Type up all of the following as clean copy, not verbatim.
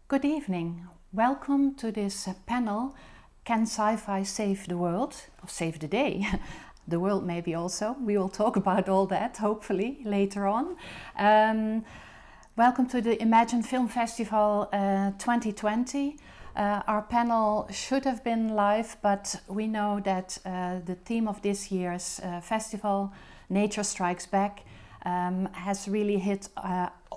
Good evening. Welcome to this panel, Can Sci-Fi Save the World? Or save the day? The world maybe also. We will talk about all that, hopefully, later on. Welcome to the Imagine Film Festival 2020. Our panel should have been live, but we know that the theme of this year's festival, Nature Strikes Back, has really hit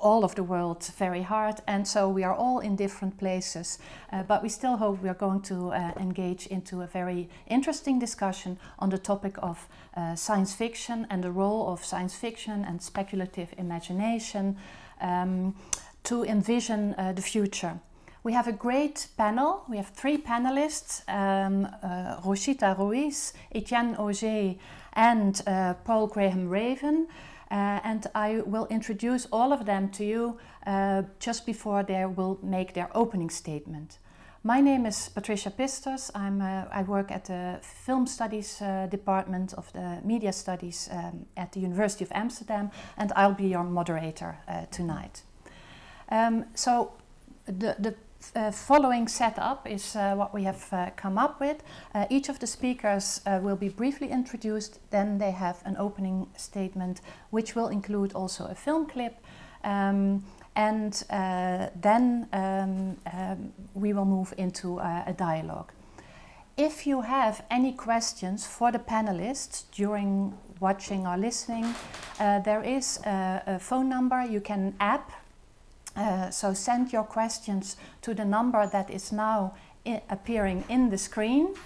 all of the world very hard, and so we are all in different places, but we still hope we are going to engage into a very interesting discussion on the topic of science fiction and the role of science fiction and speculative imagination to envision the future. We have a great panel. We have three panelists, Roshita Ruiz, Etienne Auger, and Paul Graham Raven. And I will introduce all of them to you just before they will make their opening statement. My name is Patricia Pistos. I work at the Film Studies Department of the Media Studies at the University of Amsterdam, and I'll be your moderator tonight. So the following setup is what we have come up with. Each of the speakers will be briefly introduced, then they have an opening statement which will include also a film clip, and then we will move into a dialogue. If you have any questions for the panelists during watching or listening, there is a phone number you can app. So send your questions to the number that is now appearing in the screen.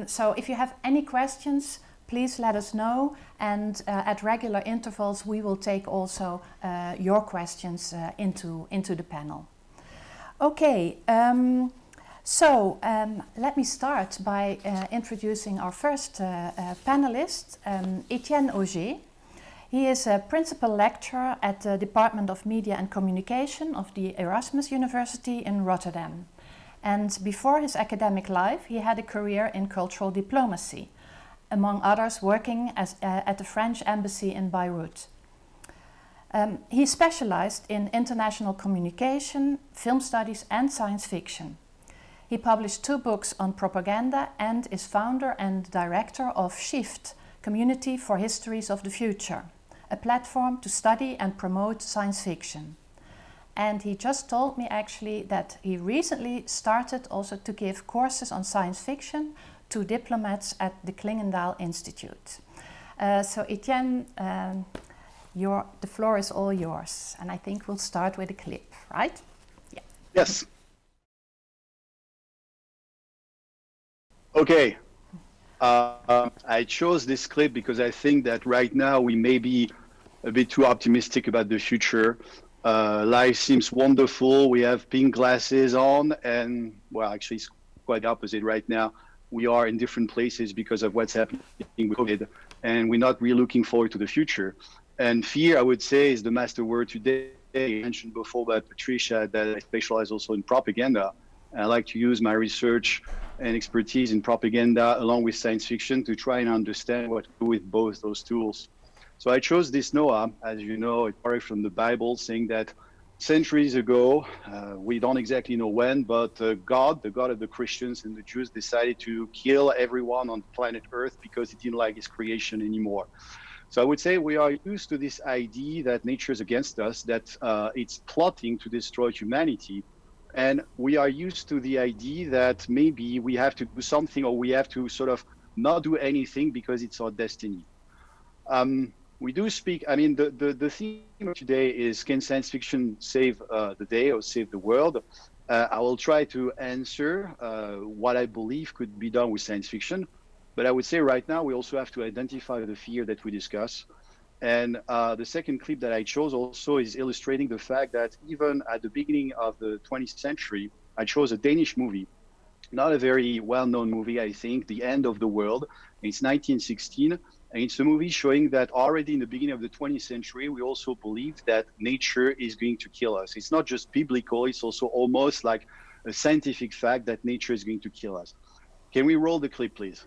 So if you have any questions, please let us know, and at regular intervals we will take also your questions into the panel. Okay, let me start by introducing our first panelist, Etienne Auger. He is a principal lecturer at the Department of Media and Communication of the Erasmus University in Rotterdam. And before his academic life, he had a career in cultural diplomacy, among others working at the French embassy in Beirut. He specialized in international communication, film studies and science fiction. He published 2 books on propaganda and is founder and director of Shift, Community for Histories of the Future, a platform to study and promote science fiction. And he just told me actually that he recently started also to give courses on science fiction to diplomats at the Klingendahl Institute. So Etienne, the floor is all yours, and I think we'll start with a clip, right? Yeah. Yes. Okay. I chose this clip because I think that right now we may be a bit too optimistic about the future. Life seems wonderful. We have pink glasses on, and well, actually it's quite the opposite right now. We are in different places because of what's happening with COVID, and we're not really looking forward to the future. And fear, I would say, is the master word today. I mentioned before by Patricia that I specialize also in propaganda. I like to use my research and expertise in propaganda along with science fiction to try and understand what to do with both those tools. So I chose this Noah, as you know, it's borrowed from the Bible, saying that centuries ago, we don't exactly know when, but God, the God of the Christians and the Jews, decided to kill everyone on planet Earth because he didn't like his creation anymore. So I would say we are used to this idea that nature is against us, that it's plotting to destroy humanity. And we are used to the idea that maybe we have to do something, or we have to sort of not do anything because it's our destiny. We do speak, I mean, the theme of today is, can science fiction save the day or save the world? I will try to answer what I believe could be done with science fiction. But I would say right now, we also have to identify the fear that we discuss. And the second clip that I chose also is illustrating the fact that even at the beginning of the 20th century, I chose a Danish movie, not a very well-known movie, I think, The End of the World. It's 1916, and it's a movie showing that already in the beginning of the 20th century, we also believed that nature is going to kill us. It's not just biblical, it's also almost like a scientific fact that nature is going to kill us. Can we roll the clip, please?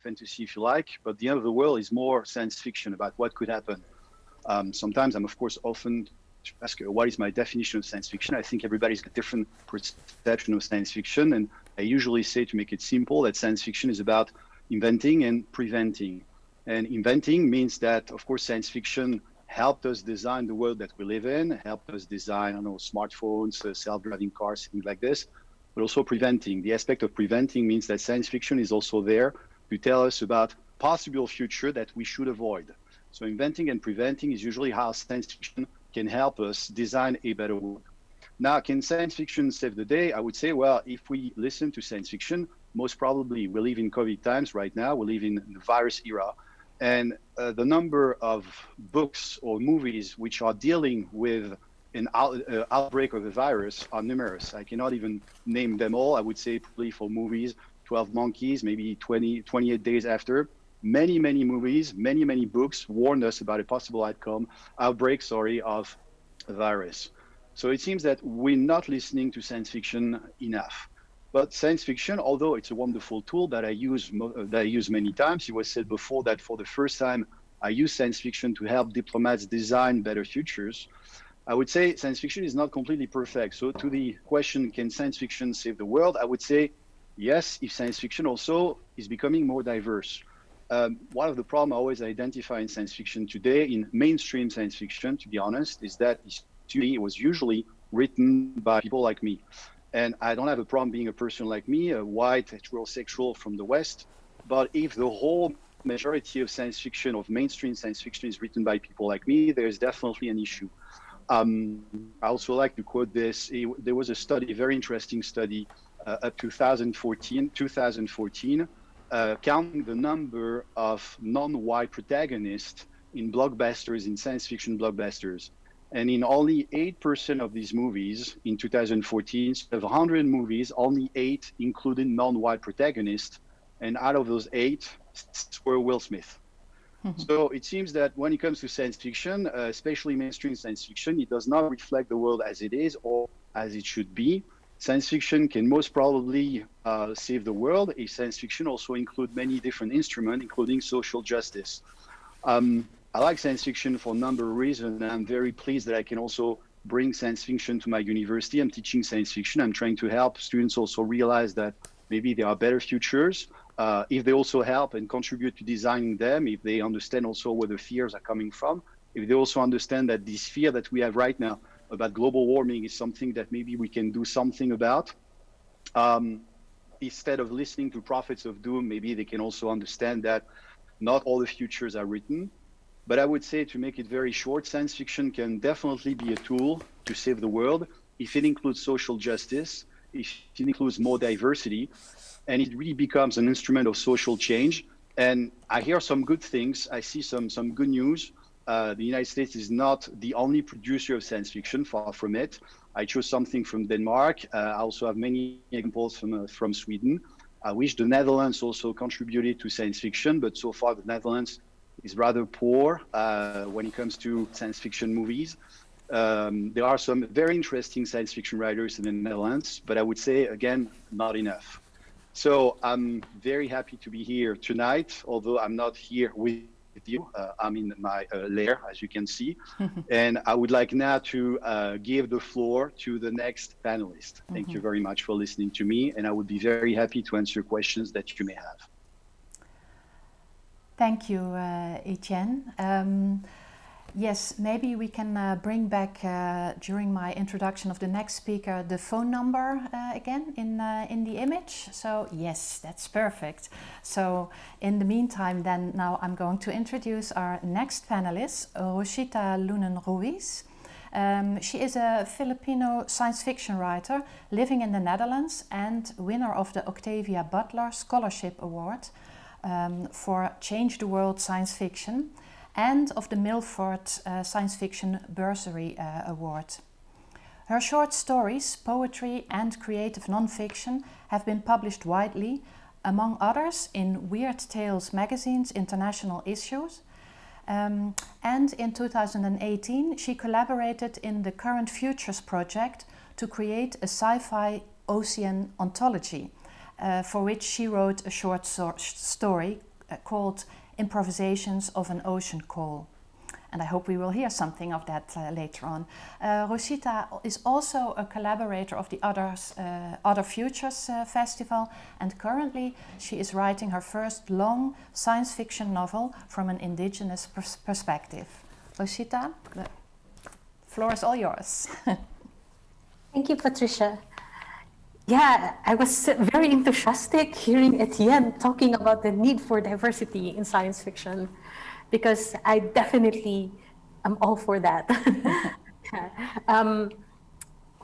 fantasy if you like, but the end of the world is more science fiction about what could happen. Sometimes I'm, of course, often ask what is my definition of science fiction. I think everybody's got different perception of science fiction, and I usually say, to make it simple, that science fiction is about inventing and preventing. And inventing means that, of course, science fiction helped us design the world that we live in, helped us design, I don't know, smartphones, self-driving cars, things like this, but also preventing. The aspect of preventing means that science fiction is also there to tell us about possible future that we should avoid. So inventing and preventing is usually how science fiction can help us design a better world. Now, can science fiction save the day? I would say, well, if we listen to science fiction, most probably we live in COVID times right now, we live in the virus era, and the number of books or movies which are dealing with an outbreak of a virus are numerous. I cannot even name them all. I would say probably for movies, 12 Monkeys, maybe 28 Days After. Many movies, many books warned us about a possible outbreak of a virus. So it seems that we're not listening to science fiction enough. But science fiction, although it's a wonderful tool that I use many times, it was said before that for the first time I use science fiction to help diplomats design better futures. I would say science fiction is not completely perfect. So to the question, can science fiction save the world? I would say yes, if science fiction also is becoming more diverse. One of the problems I always identify in science fiction today, in mainstream science fiction, to be honest, is that it was usually written by people like me. And I don't have a problem being a person like me, a white, heterosexual from the West. But if the whole majority of science fiction, of mainstream science fiction, is written by people like me, there's definitely an issue. I also like to quote this. There was a study, a very interesting study, up to 2014, counting the number of non-white protagonists in blockbusters, in science fiction blockbusters. And in only 8% of these movies in 2014, of 100 movies, only 8 included non-white protagonists. And out of those 8, 6 were Will Smith. So it seems that when it comes to science fiction, especially mainstream science fiction, it does not reflect the world as it is or as it should be. Science fiction can most probably save the world if science fiction also include many different instruments, including social justice. I like science fiction for a number of reasons, and I'm very pleased that I can also bring science fiction to my university. I'm teaching science fiction. I'm trying to help students also realize that maybe there are better futures if they also help and contribute to designing them, if they understand also where the fears are coming from, if they also understand that this fear that we have right now about global warming is something that maybe we can do something about. Instead of listening to prophets of doom, maybe they can also understand that not all the futures are written. But I would say, to make it very short, science fiction can definitely be a tool to save the world if it includes social justice, if it includes more diversity, and it really becomes an instrument of social change. And I hear some good things. I see some good news. The United States is not the only producer of science fiction, far from it. I chose something from Denmark. I also have many examples from Sweden. I wish the Netherlands also contributed to science fiction, but so far the Netherlands is rather poor when it comes to science fiction movies. There are some very interesting science fiction writers in the Netherlands, but I would say, again, not enough. So I'm very happy to be here tonight, although I'm not here with you. I'm in my lair, as you can see. And I would like now to give the floor to the next panelist. Thank you very much for listening to me, and I would be very happy to answer questions that you may have. Thank you, Etienne. Yes, maybe we can bring back during my introduction of the next speaker the phone number again in the image. So yes, that's perfect. So in the meantime, then now I'm going to introduce our next panelist, Rosita Lunen Ruiz. She is a Filipino science fiction writer living in the Netherlands and winner of the Octavia Butler Scholarship Award for Change the World Science Fiction, and of the Milford Science Fiction Bursary Award. Her short stories, poetry and creative non-fiction have been published widely, among others in Weird Tales magazine's international issues. And in 2018 she collaborated in the Current Futures project to create a sci-fi ocean ontology, for which she wrote a short story called Improvisations of an Ocean Call. And I hope we will hear something of that later on. Rosita is also a collaborator of the Other Futures Festival, and currently she is writing her first long science fiction novel from an indigenous perspective. Rosita, the floor is all yours. Thank you, Patricia. Yeah, I was very enthusiastic hearing Etienne talking about the need for diversity in science fiction, because I definitely am all for that.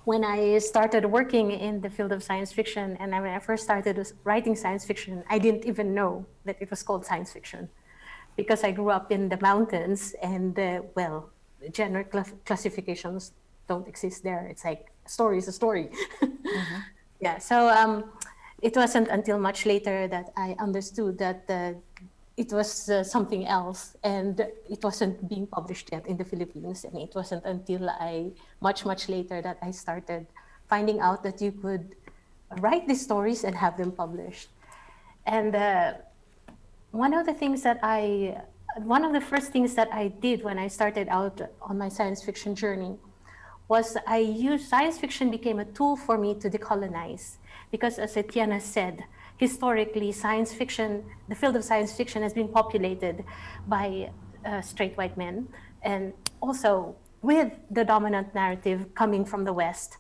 When I started working in the field of science fiction, and when I first started writing science fiction, I didn't even know that it was called science fiction, because I grew up in the mountains, and well, gender classifications don't exist there. It's like a story is a story. Mm-hmm. Yeah, so it wasn't until much later that I understood that it was something else, and it wasn't being published yet in the Philippines. And it wasn't until much later that I started finding out that you could write these stories and have them published. And one of the first things that I did when I started out on my science fiction journey was science fiction became a tool for me to decolonize. Because as Etienne said, historically, science fiction, the field of science fiction has been populated by straight white men, and also with the dominant narrative coming from the West.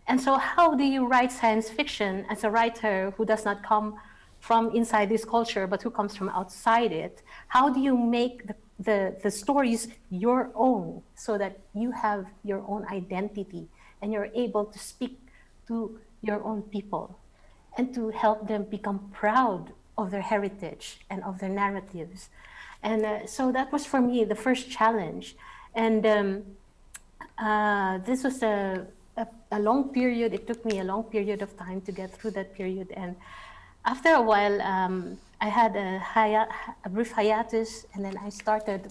And so how do you write science fiction as a writer who does not come from inside this culture, but who comes from outside it? How do you make the stories your own, so that you have your own identity and you're able to speak to your own people and to help them become proud of their heritage and of their narratives? And so that was for me the first challenge. And this was a long period. It took me a long period of time to get through that period. And after a while, I had a brief hiatus, and then I started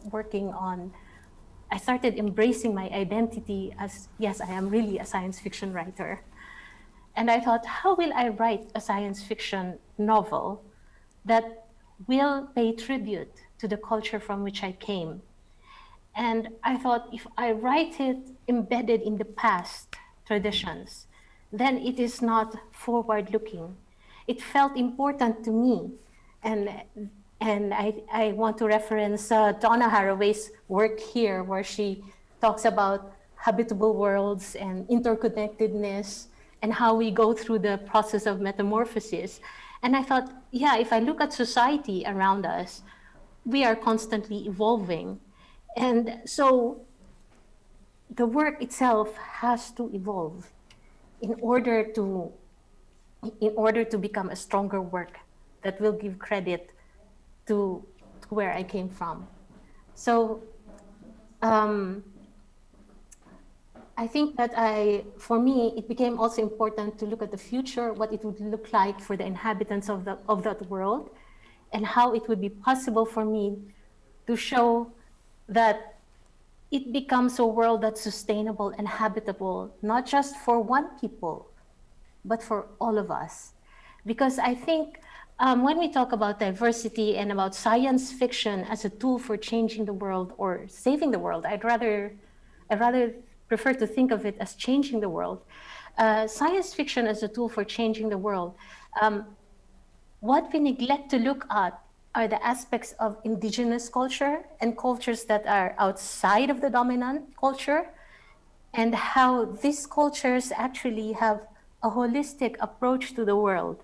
embracing my identity as, yes, I am really a science fiction writer. And I thought, how will I write a science fiction novel that will pay tribute to the culture from which I came? And I thought, if I write it embedded in the past traditions, then it is not forward-looking. It felt important to me. And I want to reference Donna Haraway's work here, where she talks about habitable worlds and interconnectedness and how we go through the process of metamorphosis. And I thought, yeah, if I look at society around us, we are constantly evolving. And so the work itself has to evolve in order to become a stronger work that will give credit to where I came from. So I think that for me, it became also important to look at the future, what it would look like for the inhabitants of that world, and how it would be possible for me to show that it becomes a world that's sustainable and habitable, not just for one people, but for all of us. Because I think when we talk about diversity and about science fiction as a tool for changing the world or saving the world, I'd rather prefer to think of it as changing the world. Science fiction as a tool for changing the world. What we neglect to look at are the aspects of indigenous culture and cultures that are outside of the dominant culture, and how these cultures actually have a holistic approach to the world,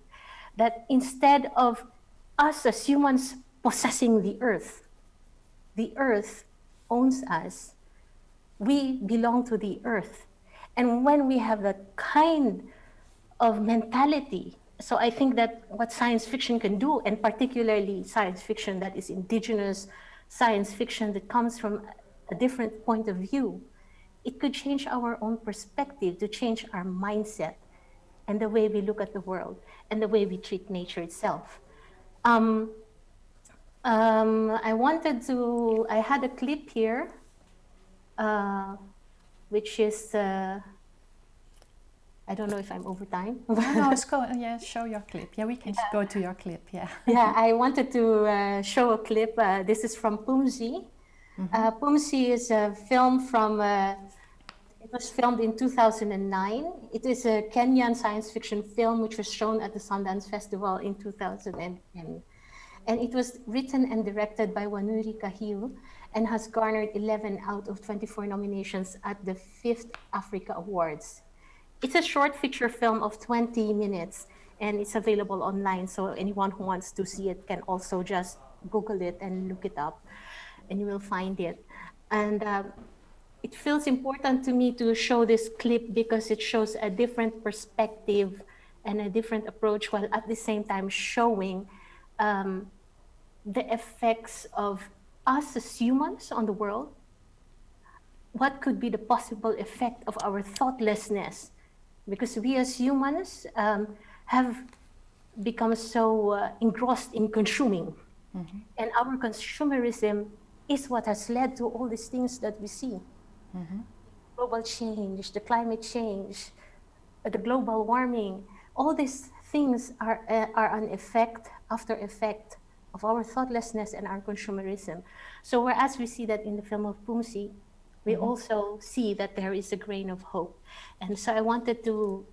that instead of us as humans possessing the earth owns us. We belong to the earth. And when we have that kind of mentality, so I think that what science fiction can do, and particularly science fiction that is indigenous, science fiction that comes from a different point of view, it could change our own perspective, to change our mindset and the way we look at the world and the way we treat nature itself. I had a clip here, which is I don't know if I'm over time. No, it's go. Yeah, show your clip. Yeah, we can go to your clip. Yeah. Yeah, I wanted to show a clip. This is from Pumzi. Pumzi is a film from, it was filmed in 2009. It is a Kenyan science fiction film which was shown at the Sundance Festival in 2010. And it was written and directed by Wanuri Kahiu and has garnered 11 out of 24 nominations at the 5th Africa Awards. It's a short feature film of 20 minutes and it's available online. So anyone who wants to see it can also just Google it and look it up and you will find it. And it feels important to me to show this clip because it shows a different perspective and a different approach while at the same time showing the effects of us as humans on the world. What could be the possible effect of our thoughtlessness? Because we as humans have become so engrossed in consuming. And our consumerism is what has led to all these things that we see. Global change, the climate change, the global warming, all these things are an effect after effect of our thoughtlessness and our consumerism. So whereas we see that in the film of Pumzi, we also see that there is a grain of hope. And so I wanted to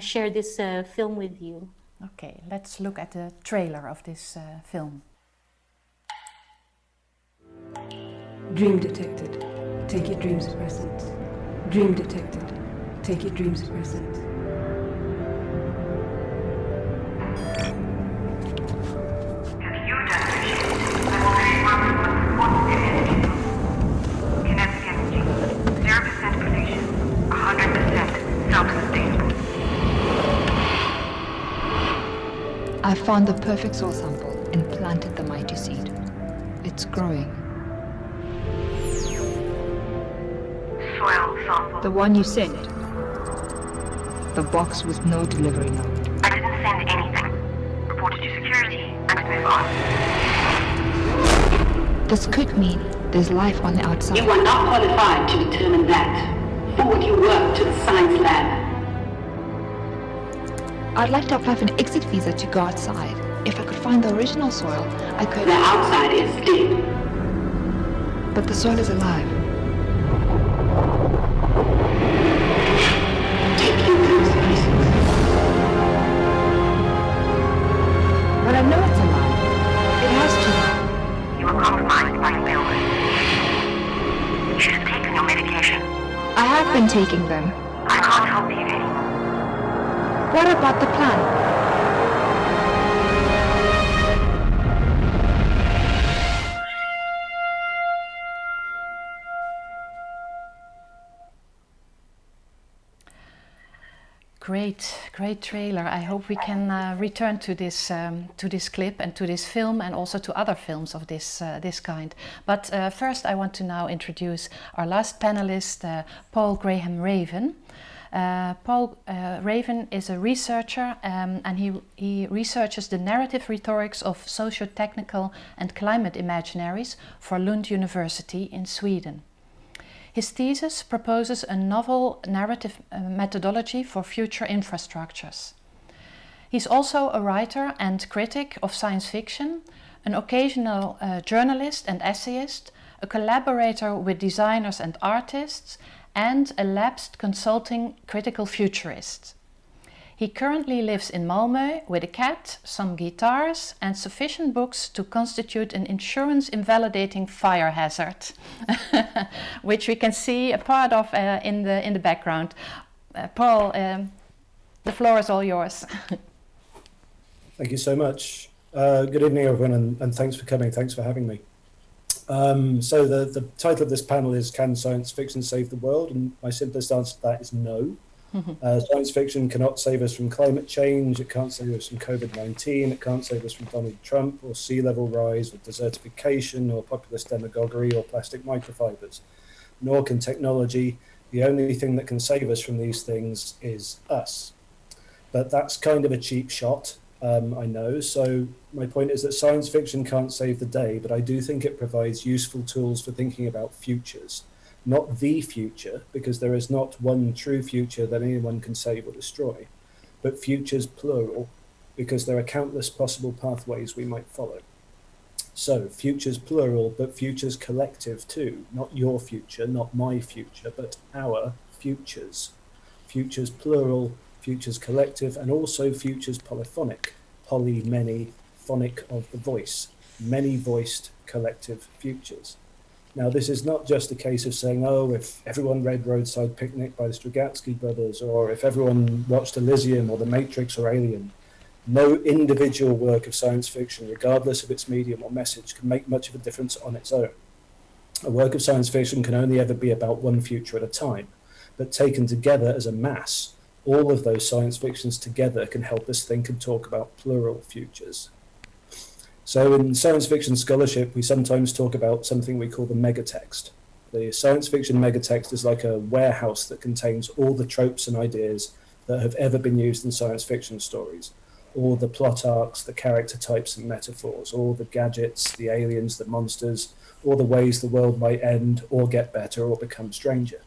share this film with you. Okay, let's look at the trailer of this film. Dream detected. Take your dreams as present. Dream detected. Take your dreams as present. Kinetic energy, 0% pollution, 100% self-sustainable. I found the perfect soil sample and planted the mighty seed. It's growing. Soil sample. The one you sent. The box with no delivery note. I didn't send anything. Reported to security and move on. This could mean there's life on the outside. You are not qualified to determine that. Forward your work to the science lab. I'd like to apply for an exit visa to go outside. If I could find the original soil, I could... The outside is dead. But the soil is alive. Take your dreams as present. But I know it's alive. It has to. You were compromised by your illness. You should have taken your medication. I have been taking them. I can't help you anymore. What about the plan? Great trailer. I hope we can return to this clip and to this film and also to other films of this kind. But first I want to now introduce our last panelist, Paul Graham Raven. Paul Raven is a researcher and he researches the narrative rhetorics of socio-technical and climate imaginaries for Lund University in Sweden. His thesis proposes a novel narrative methodology for future infrastructures. He's also a writer and critic of science fiction, an occasional journalist and essayist, a collaborator with designers and artists, and a lapsed consulting critical futurist. He currently lives in Malmö with a cat, some guitars, and sufficient books to constitute an insurance-invalidating fire hazard, which we can see a part of in the background. Paul, the floor is all yours. Thank you so much. Good evening, everyone, and thanks for coming. Thanks for having me. So the title of this panel is Can Science Fiction Save the World? And my simplest answer to that is no. Science fiction cannot save us from climate change, it can't save us from COVID-19, it can't save us from Donald Trump or sea level rise or desertification or populist demagoguery or plastic microfibers. Nor can technology. The only thing that can save us from these things is us. But that's kind of a cheap shot, I know. So my point is that science fiction can't save the day, but I do think it provides useful tools for thinking about futures. not the future, because there is not one true future that anyone can save or destroy, but futures plural, because there are countless possible pathways we might follow. So futures plural, but futures collective too, not your future, not my future, but our futures. Futures plural, futures collective, and also futures polyphonic, poly, many, phonic of the voice, many-voiced collective futures. Now, this is not just a case of saying, oh, if everyone read Roadside Picnic by the Strugatsky brothers, or if everyone watched Elysium or The Matrix or Alien. No individual work of science fiction, regardless of its medium or message, can make much of a difference on its own. A work of science fiction can only ever be about one future at a time, but taken together as a mass, all of those science fictions together can help us think and talk about plural futures. So in science fiction scholarship, we sometimes talk about something we call the megatext. The science fiction megatext is like a warehouse that contains all the tropes and ideas that have ever been used in science fiction stories, all the plot arcs, the character types and metaphors, all the gadgets, the aliens, the monsters, all the ways the world might end or get better or become stranger.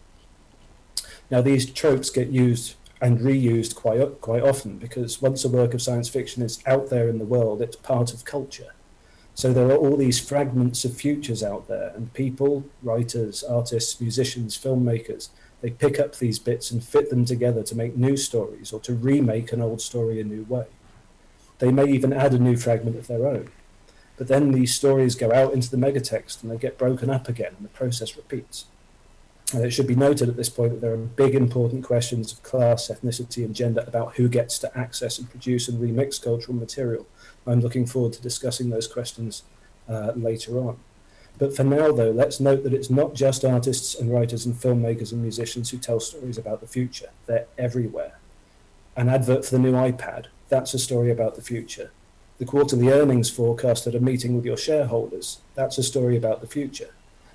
Now, these tropes get used and reused quite often, because once a work of science fiction is out there in the world, it's part of culture. So there are all these fragments of futures out there, and people, writers, artists, musicians, filmmakers, they pick up these bits and fit them together to make new stories or to remake an old story a new way. They may even add a new fragment of their own. But then these stories go out into the megatext and they get broken up again, and the process repeats. And it should be noted at this point that there are big important questions of class, ethnicity and gender about who gets to access and produce and remix cultural material. I'm looking forward to discussing those questions later on. But for now, though, let's note that it's not just artists and writers and filmmakers and musicians who tell stories about the future. They're everywhere. An advert for the new iPad, that's a story about the future. The quarterly earnings forecast at a meeting with your shareholders, that's a story about the future.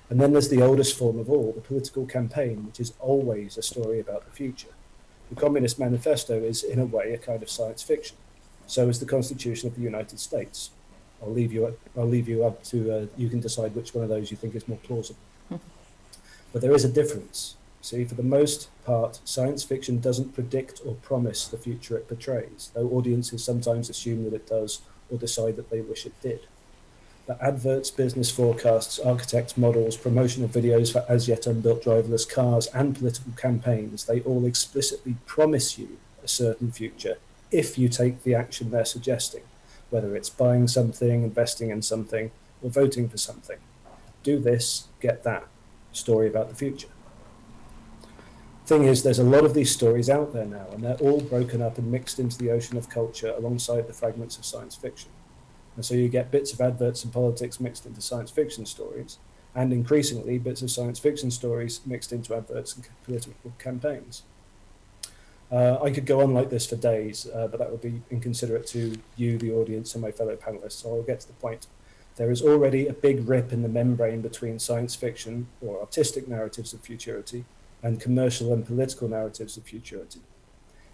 And then there's the oldest form of all, the political campaign, which is always a story about the future. The Communist Manifesto is, in a way, a kind of science fiction. So is the Constitution of the United States. I'll leave you up to, you can decide which one of those you think is more plausible. But there is a difference. See, for the most part, science fiction doesn't predict or promise the future it portrays, though audiences sometimes assume that it does or decide that they wish it did. But adverts, business forecasts, architects' models, promotional videos for as yet unbuilt driverless cars, and political campaigns, they all explicitly promise you a certain future if you take the action they're suggesting, whether it's buying something, investing in something, or voting for something. Do this, get that. Story about the future. Thing is, there's a lot of these stories out there now, and they're all broken up and mixed into the ocean of culture alongside the fragments of science fiction. And so you get bits of adverts and politics mixed into science fiction stories, and increasingly bits of science fiction stories mixed into adverts and political campaigns. I could go on like this for days, but that would be inconsiderate to you, the audience, and my fellow panelists, so I'll get to the point. There is already a big rip in the membrane between science fiction, or artistic narratives of futurity, and commercial and political narratives of futurity.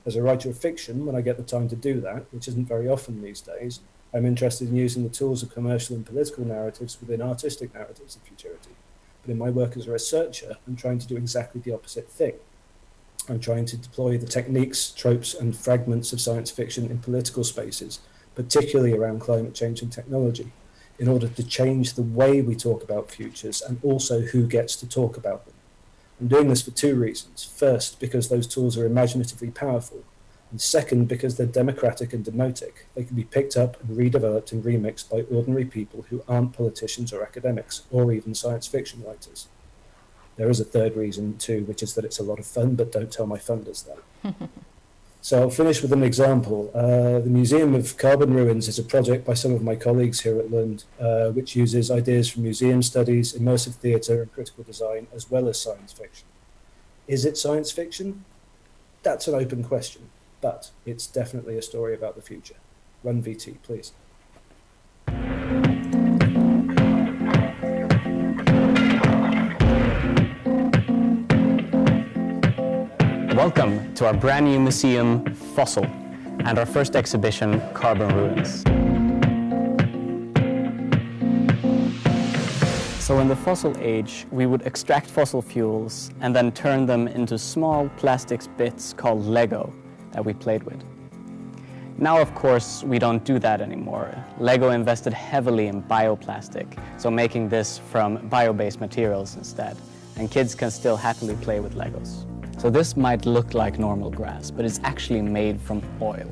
As a writer of fiction, when I get the time to do that, which isn't very often these days, I'm interested in using the tools of commercial and political narratives within artistic narratives of futurity. But in my work as a researcher, I'm trying to do exactly the opposite thing. I'm trying to deploy the techniques, tropes, and fragments of science fiction in political spaces, particularly around climate change and technology, in order to change the way we talk about futures and also who gets to talk about them. I'm doing this for two reasons. First, because those tools are imaginatively powerful. And second, because they're democratic and demotic. They can be picked up and redeveloped and remixed by ordinary people who aren't politicians or academics, or even science fiction writers. There is a third reason too, which is that it's a lot of fun, but don't tell my funders that. So I'll finish with an example. The Museum of Carbon Ruins is a project by some of my colleagues here at Lund, which uses ideas from museum studies, immersive theatre and critical design, as well as science fiction. Is it science fiction? That's an open question, but it's definitely a story about the future. Run VT, please. Welcome to our brand new museum, Fossil, and our first exhibition, Carbon Ruins. So in the fossil age, we would extract fossil fuels and then turn them into small plastics bits called Lego that we played with. Now, of course, we don't do that anymore. Lego invested heavily in bioplastic, so making this from bio-based materials instead. And kids can still happily play with Legos. So this might look like normal grass, but it's actually made from oil.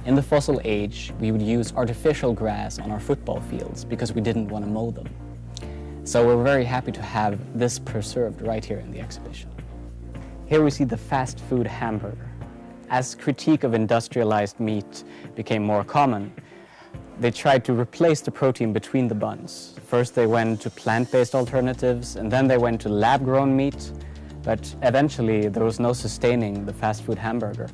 In the fossil age, we would use artificial grass on our football fields because we didn't want to mow them. So we're very happy to have this preserved right here in the exhibition. Here we see the fast food hamburger. As critique of industrialized meat became more common, they tried to replace the protein between the buns. First they went to plant-based alternatives, and then they went to lab-grown meat, but eventually there was no sustaining the fast food hamburger.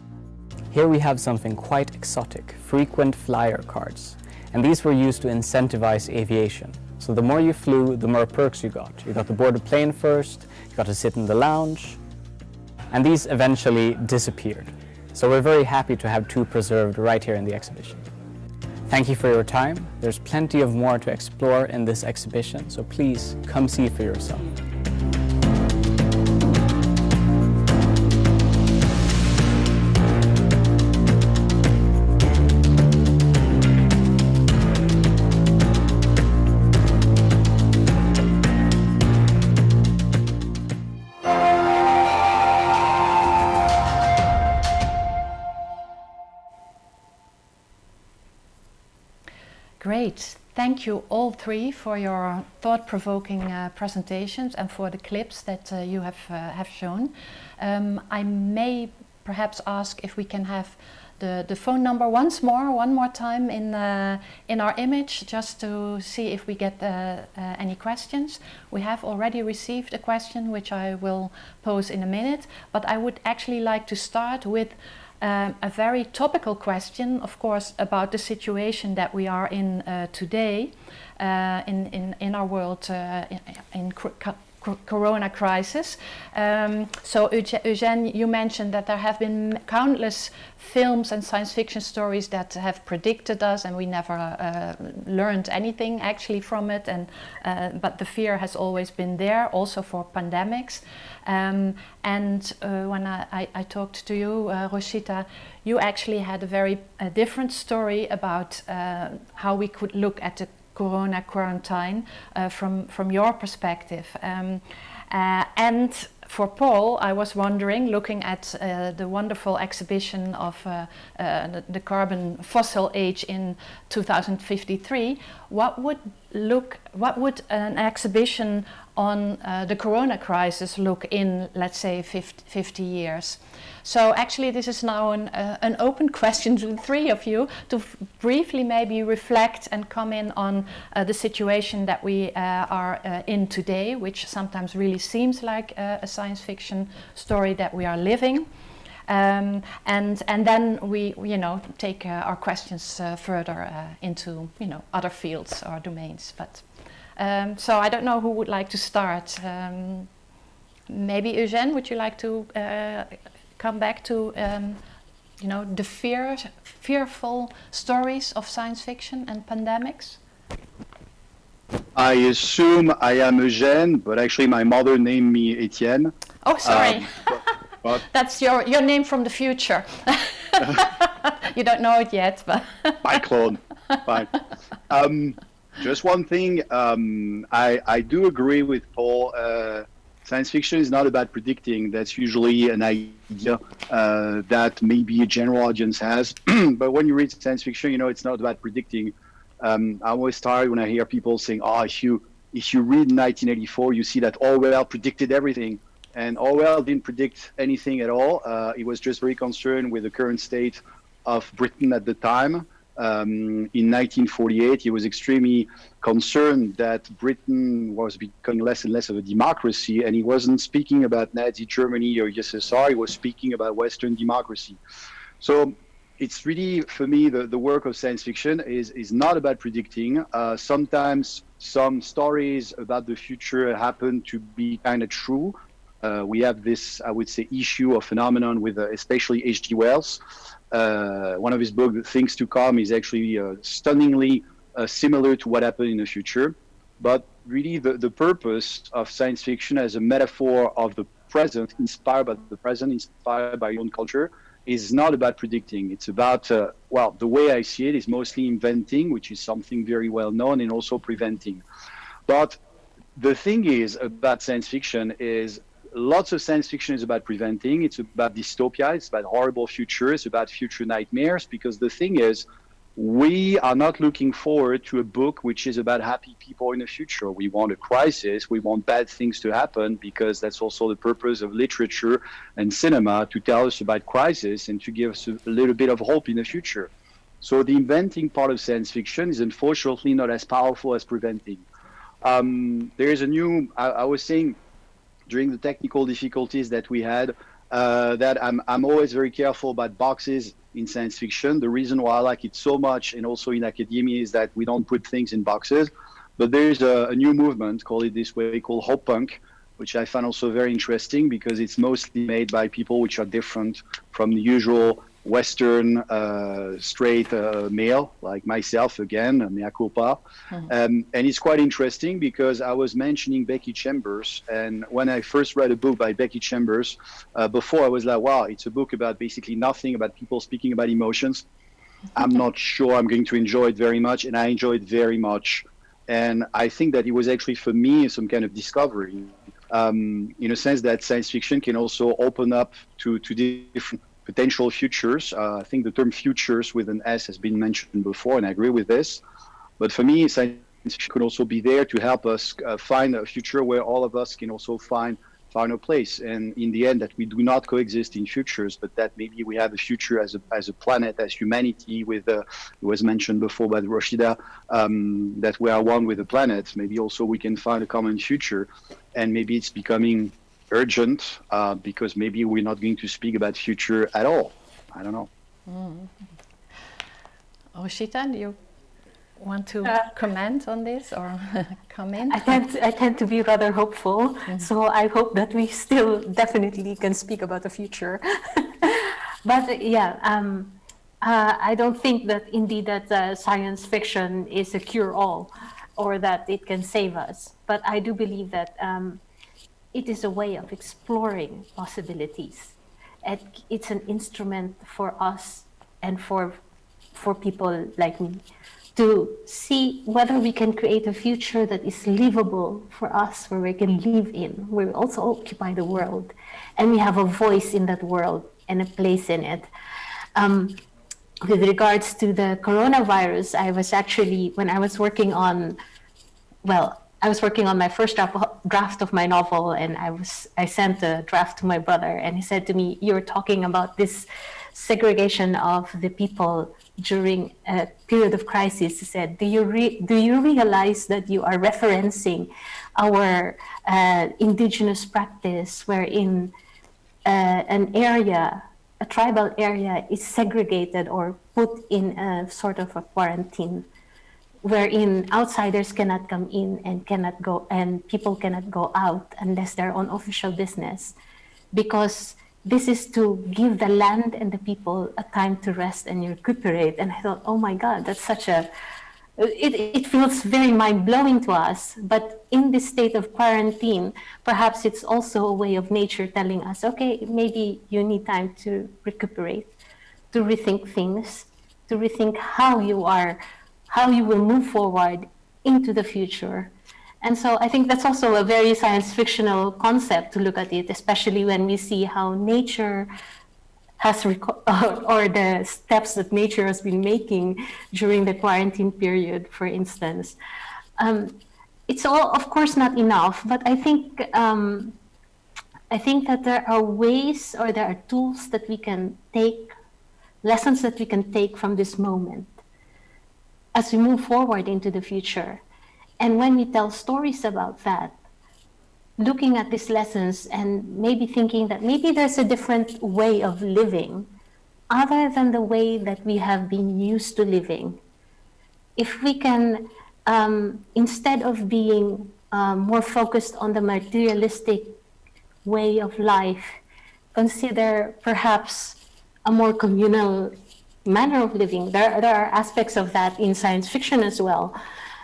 Here we have something quite exotic, frequent flyer cards, and these were used to incentivize aviation. So the more you flew, the more perks you got. You got to board the plane first, you got to sit in the lounge, and these eventually disappeared. So we're very happy to have two preserved right here in the exhibition. Thank you for your time. There's plenty of more to explore in this exhibition, so please come see for yourself. Great. Thank you all three for your thought-provoking presentations and for the clips that you have shown. I may perhaps ask if we can have the phone number one more time in our image, just to see if we get any questions. We have already received a question which I will pose in a minute, but I would actually like to start with a very topical question, of course, about the situation that we are in today in our world in corona crisis. So Eugène, you mentioned that there have been countless films and science fiction stories that have predicted us, and we never learned anything actually from it. And but the fear has always been there, also for pandemics. And when I talked to you, Roshita, you actually had a very different story about how we could look at the corona quarantine from your perspective. And for Paul, I was wondering, looking at the wonderful exhibition of the carbon fossil age in 2053, what would an exhibition on the corona crisis look in, let's say, 50 years? So actually this is now an open question to the three of you to briefly maybe reflect and come in on the situation that we are in today, which sometimes really seems like a science fiction story that we are living. And then we take our questions further into other fields or domains. But so I don't know who would like to start. Maybe Eugène, would you like to come back to the fearful stories of science fiction and pandemics? I assume I am Eugène, but actually my mother named me Etienne. Oh, sorry. But that's your name from the future. You don't know it yet, but my clone. Fine. Just one thing. I do agree with Paul. Science fiction is not about predicting. That's usually an idea that maybe a general audience has. But when you read science fiction, it's not about predicting. I'm always tired when I hear people saying, if you read 1984, you see that Orwell predicted everything. And Orwell didn't predict anything at all. He was just very concerned with the current state of Britain at the time. In 1948, he was extremely concerned that Britain was becoming less and less of a democracy, and he wasn't speaking about Nazi Germany or USSR, he was speaking about Western democracy. So it's really, for me, the work of science fiction is not about predicting. Sometimes some stories about the future happen to be kind of true. We have this, I would say, issue or phenomenon with especially H.G. Wells. One of his books, Things to Come, is actually stunningly similar to what happened in the future. But really the purpose of science fiction as a metaphor of the present, inspired by the present, inspired by your own culture, is not about predicting. It's about, well, the way I see it is mostly inventing, which is something very well known, and also preventing. But the thing is about science fiction is lots of science fiction is about preventing. It's about dystopia. It's about horrible futures, about future nightmares, because the thing is, we are not looking forward to a book which is about happy people in the future. We want a crisis. We want bad things to happen, because that's also the purpose of literature and cinema, to tell us about crisis and to give us a little bit of hope in the future. So the inventing part of science fiction is unfortunately not as powerful as preventing. There is a new, I was saying during the technical difficulties that we had, that I'm always very careful about boxes in science fiction. The reason why I like it so much, and also in academia, is that we don't put things in boxes. But there's a new movement, call it this way, called Hope Punk, which I find also very interesting, because it's mostly made by people which are different from the usual Western straight male, like myself again, mea culpa. And it's quite interesting, because I was mentioning Becky Chambers, and when I first read a book by Becky Chambers, before I was like, wow, it's a book about basically nothing, about people speaking about emotions. I'm not sure I'm going to enjoy it very much, and I enjoyed it very much. And I think that it was actually, for me, some kind of discovery, in a sense that science fiction can also open up to different potential futures. I think the term futures with an S has been mentioned before, and I agree with this. But for me, science fiction could also be there to help us find a future where all of us can also find a place. And in the end, that we do not coexist in futures, but that maybe we have a future as a planet, as humanity, with, it was mentioned before by Rashida, that we are one with the planet. Maybe also we can find a common future, and maybe it's becoming urgent, because maybe we're not going to speak about future at all. I don't know. Rashida, do you want to comment on this or come in? I tend to be rather hopeful, so I hope that we still definitely can speak about the future. But yeah, I don't think that indeed that science fiction is a cure-all, or that it can save us. But I do believe that it is a way of exploring possibilities. It's an instrument for us and for people like me to see whether we can create a future that is livable for us, where we can live in, where we also occupy the world, and we have a voice in that world and a place in it. With regards to the coronavirus, I was actually, when I was working on, I was working on my first draft of my novel, and I sent a draft to my brother, and he said to me, "You're talking about this segregation of the people during a period of crisis." He said, "Do you realize that you are referencing our indigenous practice, wherein a tribal area is segregated or put in a sort of a quarantine, wherein outsiders cannot come in and cannot go, and people cannot go out unless they're on official business, because this is to give the land and the people a time to rest and recuperate." And I thought, oh my God, that's such a, it feels very mind-blowing to us. But in this state of quarantine, perhaps it's also a way of nature telling us, okay, maybe you need time to recuperate, to rethink things, to rethink how you will move forward into the future. And so I think that's also a very science fictional concept to look at it, especially when we see how nature has, or the steps that nature has been making during the quarantine period, for instance. It's all, of course, not enough, but I think that there are ways, or there are tools that we can take, lessons that we can take from this moment as we move forward into the future. And when we tell stories about that, looking at these lessons and maybe thinking that maybe there's a different way of living other than the way that we have been used to living. If we can, instead of being more focused on the materialistic way of life, consider perhaps a more communal manner of living. There are aspects of that in science fiction as well.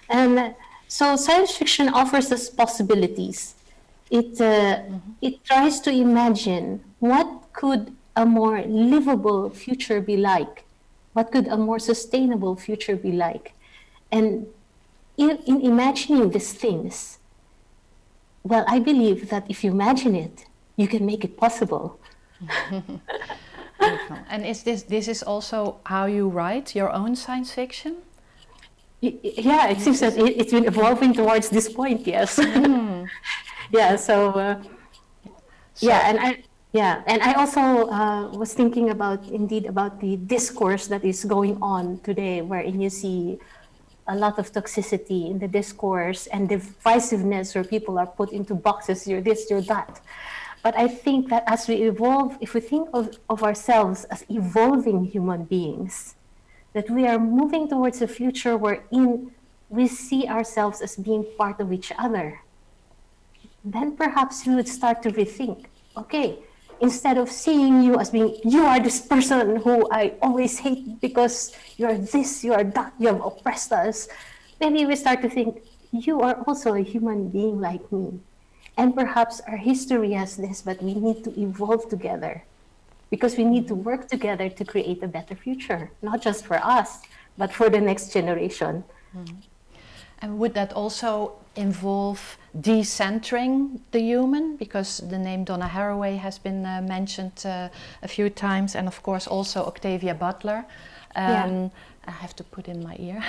And So science fiction offers us possibilities. It tries to imagine what could a more livable future be like, what could a more sustainable future be like, and in imagining these things, well, I believe that if you imagine it, you can make it possible. Beautiful. And is this is also how you write your own science fiction? Yeah, it seems that it's been evolving towards this point. Yes. Yeah. So and I also was thinking about the discourse that is going on today, wherein you see a lot of toxicity in the discourse and divisiveness, where people are put into boxes. You're this, you're that. But I think that as we evolve, if we think of ourselves as evolving human beings, that we are moving towards a future wherein we see ourselves as being part of each other, then perhaps we would start to rethink, okay, instead of seeing you as being, you are this person who I always hate because you're this, you are that, you have oppressed us, maybe we start to think, you are also a human being like me. And perhaps our history has this, but we need to evolve together because we need to work together to create a better future, not just for us, but for the next generation. And would that also involve decentering the human? Because the name Donna Haraway has been mentioned a few times, and of course also Octavia Butler. I have to put in my ear.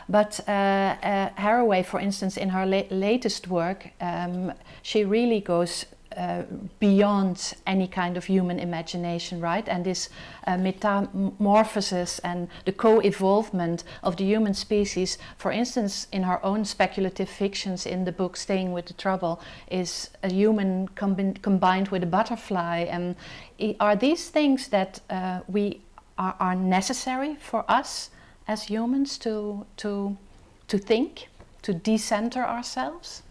But Haraway, for instance, in her latest work, she really goes beyond any kind of human imagination, right? And this metamorphosis and the co-evolvement of the human species, for instance, in her own speculative fictions in the book Staying with the Trouble, is a human combined with a butterfly. And are these things that we are necessary for us as humans to think, to decenter ourselves?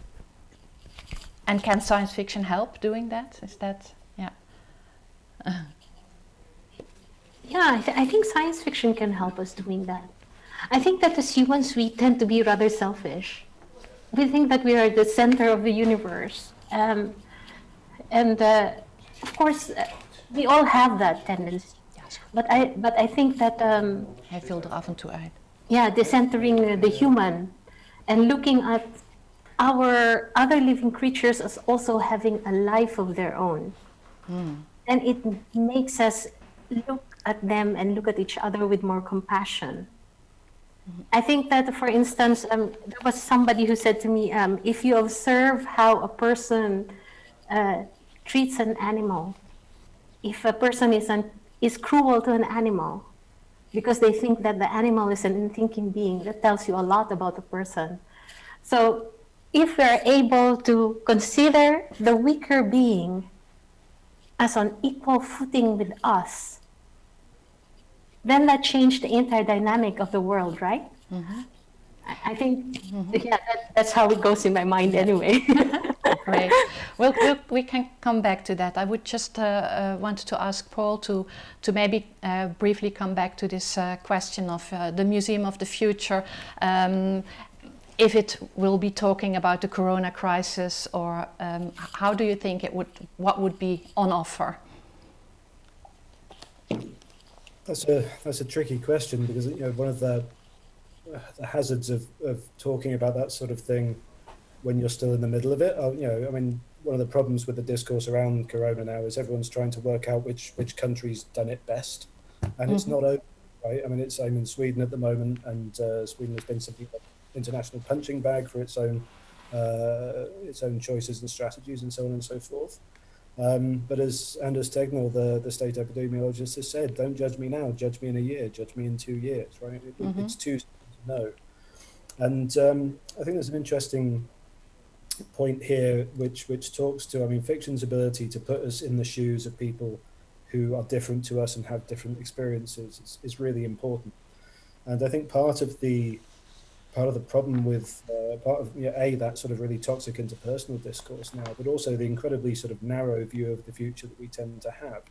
And can science fiction help doing that? Is that, yeah? I think science fiction can help us doing that. I think that as humans, we tend to be rather selfish. We think that we are the center of the universe. Of course, we all have that tendency. But I think that Hij viel er af en toe uit. decentering the human and looking at our other living creatures as also having a life of their own. And it makes us look at them and look at each other with more compassion. I think that, for instance, there was somebody who said to me, if you observe how a person treats an animal, if a person is cruel to an animal because they think that the animal is an unthinking being, that tells you a lot about the person. So if we're able to consider the weaker being as on equal footing with us, then that changed the entire dynamic of the world, right? I think, that's how it goes in my mind anyway. Great. We can come back to that. I would just want to ask Paul to maybe briefly come back to this question of the Museum of the Future. If it will be talking about the corona crisis, or how do you think what would be on offer? That's a tricky question, because one of the hazards of talking about that sort of thing when you're still in the middle of it, one of the problems with the discourse around corona now is everyone's trying to work out which country's done it best, and it's not open, right? I'm in Sweden at the moment, and Sweden has been something like international punching bag for its own choices and strategies and so on and so forth. But as Anders Tegnell, the state epidemiologist, has said, don't judge me now, judge me in a year, judge me in 2 years, right? It's too soon to know. And I think there's an interesting point here which talks to, fiction's ability to put us in the shoes of people who are different to us and have different experiences is really important. And I think part of the problem with that sort of really toxic interpersonal discourse now, but also the incredibly sort of narrow view of the future that we tend to have,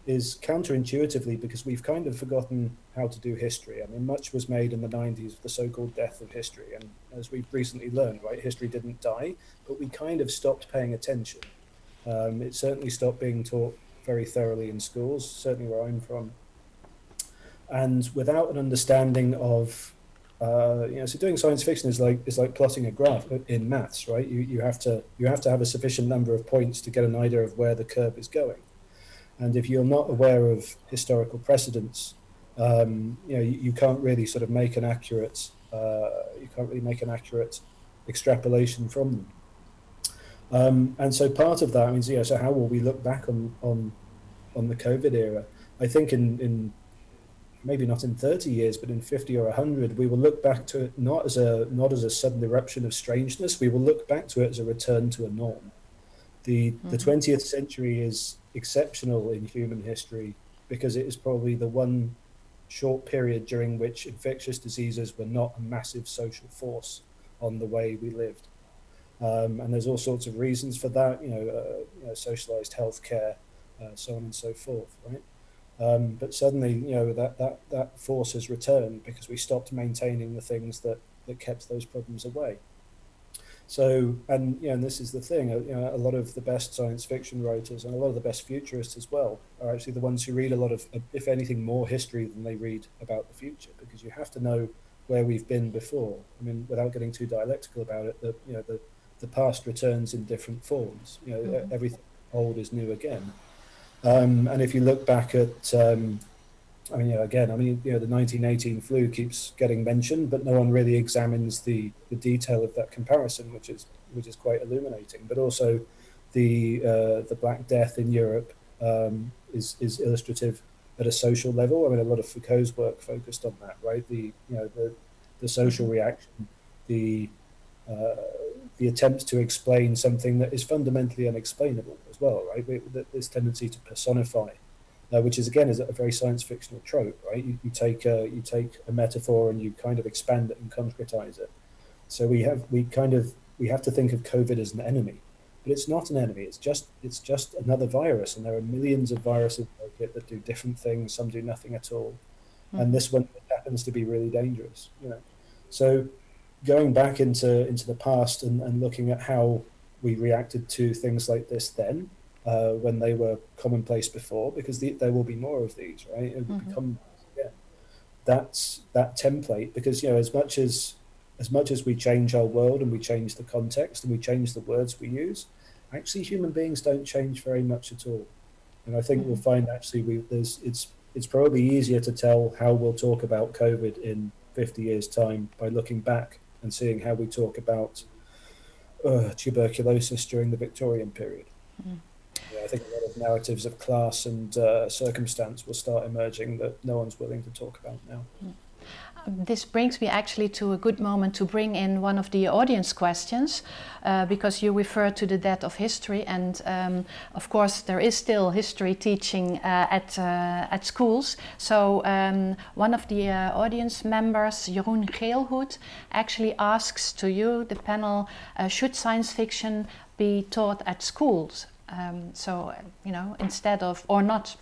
is counterintuitively because we've kind of forgotten how to do history. I mean, much was made in the 90s of the so-called death of history. And as we've recently learned, right, history didn't die, but we kind of stopped paying attention. It certainly stopped being taught very thoroughly in schools, certainly where I'm from. And without an understanding of, so doing science fiction is like plotting a graph in maths, right? You have to have a sufficient number of points to get an idea of where the curve is going. And if you're not aware of historical precedents, you can't really sort of make an accurate, extrapolation from them. And so part of that means, so how will we look back on the COVID era? I think in maybe not in 30 years, but in 50 or 100, we will look back to it not as a sudden eruption of strangeness. We will look back to it as a return to a norm. The 20th century is exceptional in human history because it is probably the one short period during which infectious diseases were not a massive social force on the way we lived. And there's all sorts of reasons for that, socialized healthcare, so on and so forth, right? But suddenly, that force has returned because we stopped maintaining the things that kept those problems away. So, and this is the thing, a lot of the best science fiction writers and a lot of the best futurists as well are actually the ones who read a lot of, if anything, more history than they read about the future, because you have to know where we've been before. I mean, without getting too dialectical about it, the past returns in different forms. Everything old is new again. And if you look back at, the 1918 flu keeps getting mentioned, but no one really examines the detail of that comparison, which is quite illuminating. But also, the Black Death in Europe is illustrative at a social level. I mean, a lot of Foucault's work focused on that, right? The social reaction, the attempt to explain something that is fundamentally unexplainable as well, right? This tendency to personify, which is again is a very science fictional trope, right? You take a metaphor and you kind of expand it and concretize it. So we have to think of COVID as an enemy, but it's not an enemy. It's just another virus, and there are millions of viruses like it that do different things. Some do nothing at all, and this one happens to be really dangerous. So going back into the past and looking at how we reacted to things like this then, when they were commonplace before, because there will be more of these, right? It will become again. That's that template, because as much as we change our world and we change the context and we change the words we use, actually human beings don't change very much at all. And I think we'll find actually it's probably easier to tell how we'll talk about COVID in 50 years' time by looking back and seeing how we talk about tuberculosis during the Victorian period. I think a lot of narratives of class and circumstance will start emerging that no one's willing to talk about now. This brings me actually to a good moment to bring in one of the audience questions, because you refer to the death of history, and of course there is still history teaching at schools. So one of the audience members, Jeroen Geelhoed, actually asks to you, the panel, should science fiction be taught at schools? Instead of, or not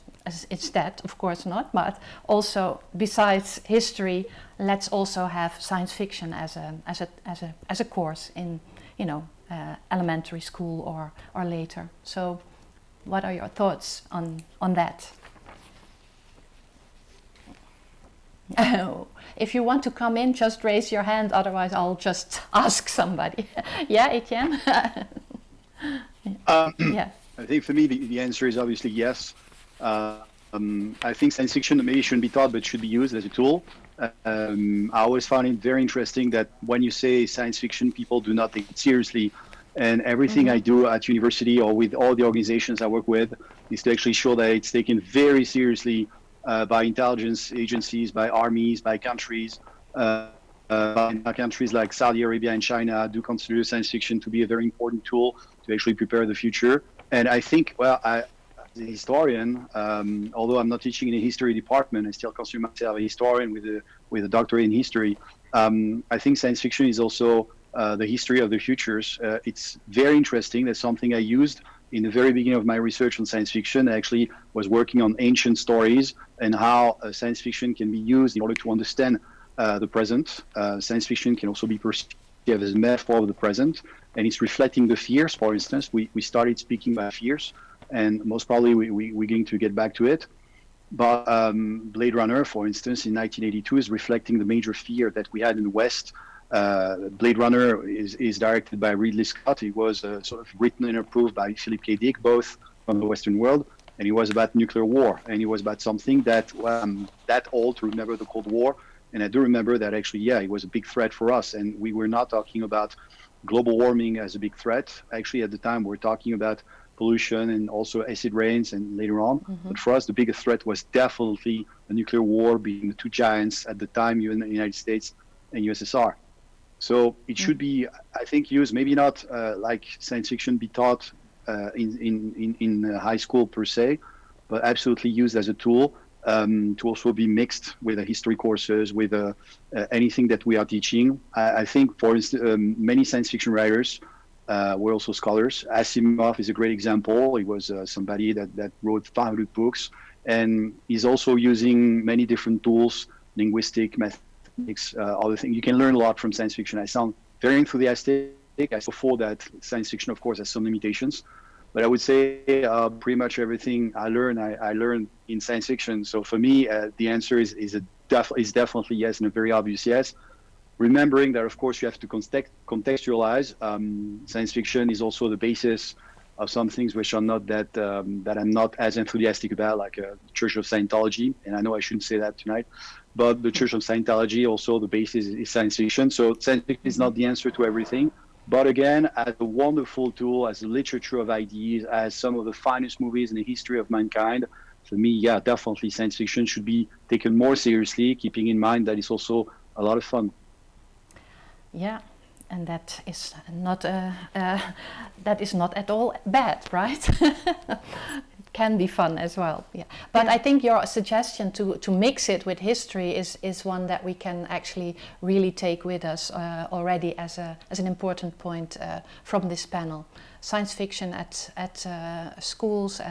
instead, of course not, but also besides history, let's also have science fiction as a course in elementary school or later. So, what are your thoughts on that? If you want to come in, just raise your hand. Otherwise, I'll just ask somebody. Yeah, Etienne. Yeah. I think for me, the answer is obviously yes. I think science fiction maybe shouldn't be taught, but should be used as a tool. I always found it very interesting that when you say science fiction, people do not take it seriously. And everything I do at university or with all the organizations I work with is to actually show that it's taken very seriously by intelligence agencies, by armies, by countries. Countries like Saudi Arabia and China do consider science fiction to be a very important tool to actually prepare the future. And I think, as a historian, although I'm not teaching in a history department, I still consider myself a historian with a doctorate in history. I think science fiction is also the history of the futures. It's very interesting. That's something I used in the very beginning of my research on science fiction. I actually was working on ancient stories and how science fiction can be used in order to understand the present. Science fiction can also be perceived as a metaphor of the present, and it's reflecting the fears. For instance, we started speaking about fears, and most probably we're going to get back to it. But Blade Runner, for instance, in 1982 is reflecting the major fear that we had in the West. Blade Runner is directed by Ridley Scott. It was sort of written and approved by Philip K. Dick, both from the Western world, and it was about nuclear war, and it was about something that that old to remember the Cold War. And I do remember that actually, yeah, it was a big threat for us, and we were not talking about global warming as a big threat. Actually, at the time, we were talking about pollution and also acid rains, and later on. Mm-hmm. But for us, the biggest threat was definitely a nuclear war between the two giants at the time, in the United States and USSR. So it should be, I think, used maybe not like science fiction be taught in high school per se, but absolutely used as a tool to also be mixed with the history courses, with anything that we are teaching. I think, for instance, many science fiction writers were also scholars. Asimov is a great example. He was somebody that wrote 500 books, and he's also using many different tools, linguistic, mathematics, other things. You can learn a lot from science fiction. I sound very enthusiastic. Before that, science fiction, of course, has some limitations. But I would say pretty much everything I learned in science fiction. So for me, the answer is definitely yes, and a very obvious yes. Remembering that, of course, you have to contextualize. Science fiction is also the basis of some things which are not that I'm not as enthusiastic about, like Church of Scientology. And I know I shouldn't say that tonight, but the Church of Scientology, also the basis is science fiction. So science fiction is not the answer to everything. But again, as a wonderful tool, as a literature of ideas, as some of the finest movies in the history of mankind, for me, yeah, definitely science fiction should be taken more seriously, keeping in mind that it's also a lot of fun. Yeah, and that is not at all bad, right? Can be fun as well. Yeah, but yeah. I think your suggestion to mix it with history is one that we can actually really take with us already as an important point from this panel. Science fiction at schools,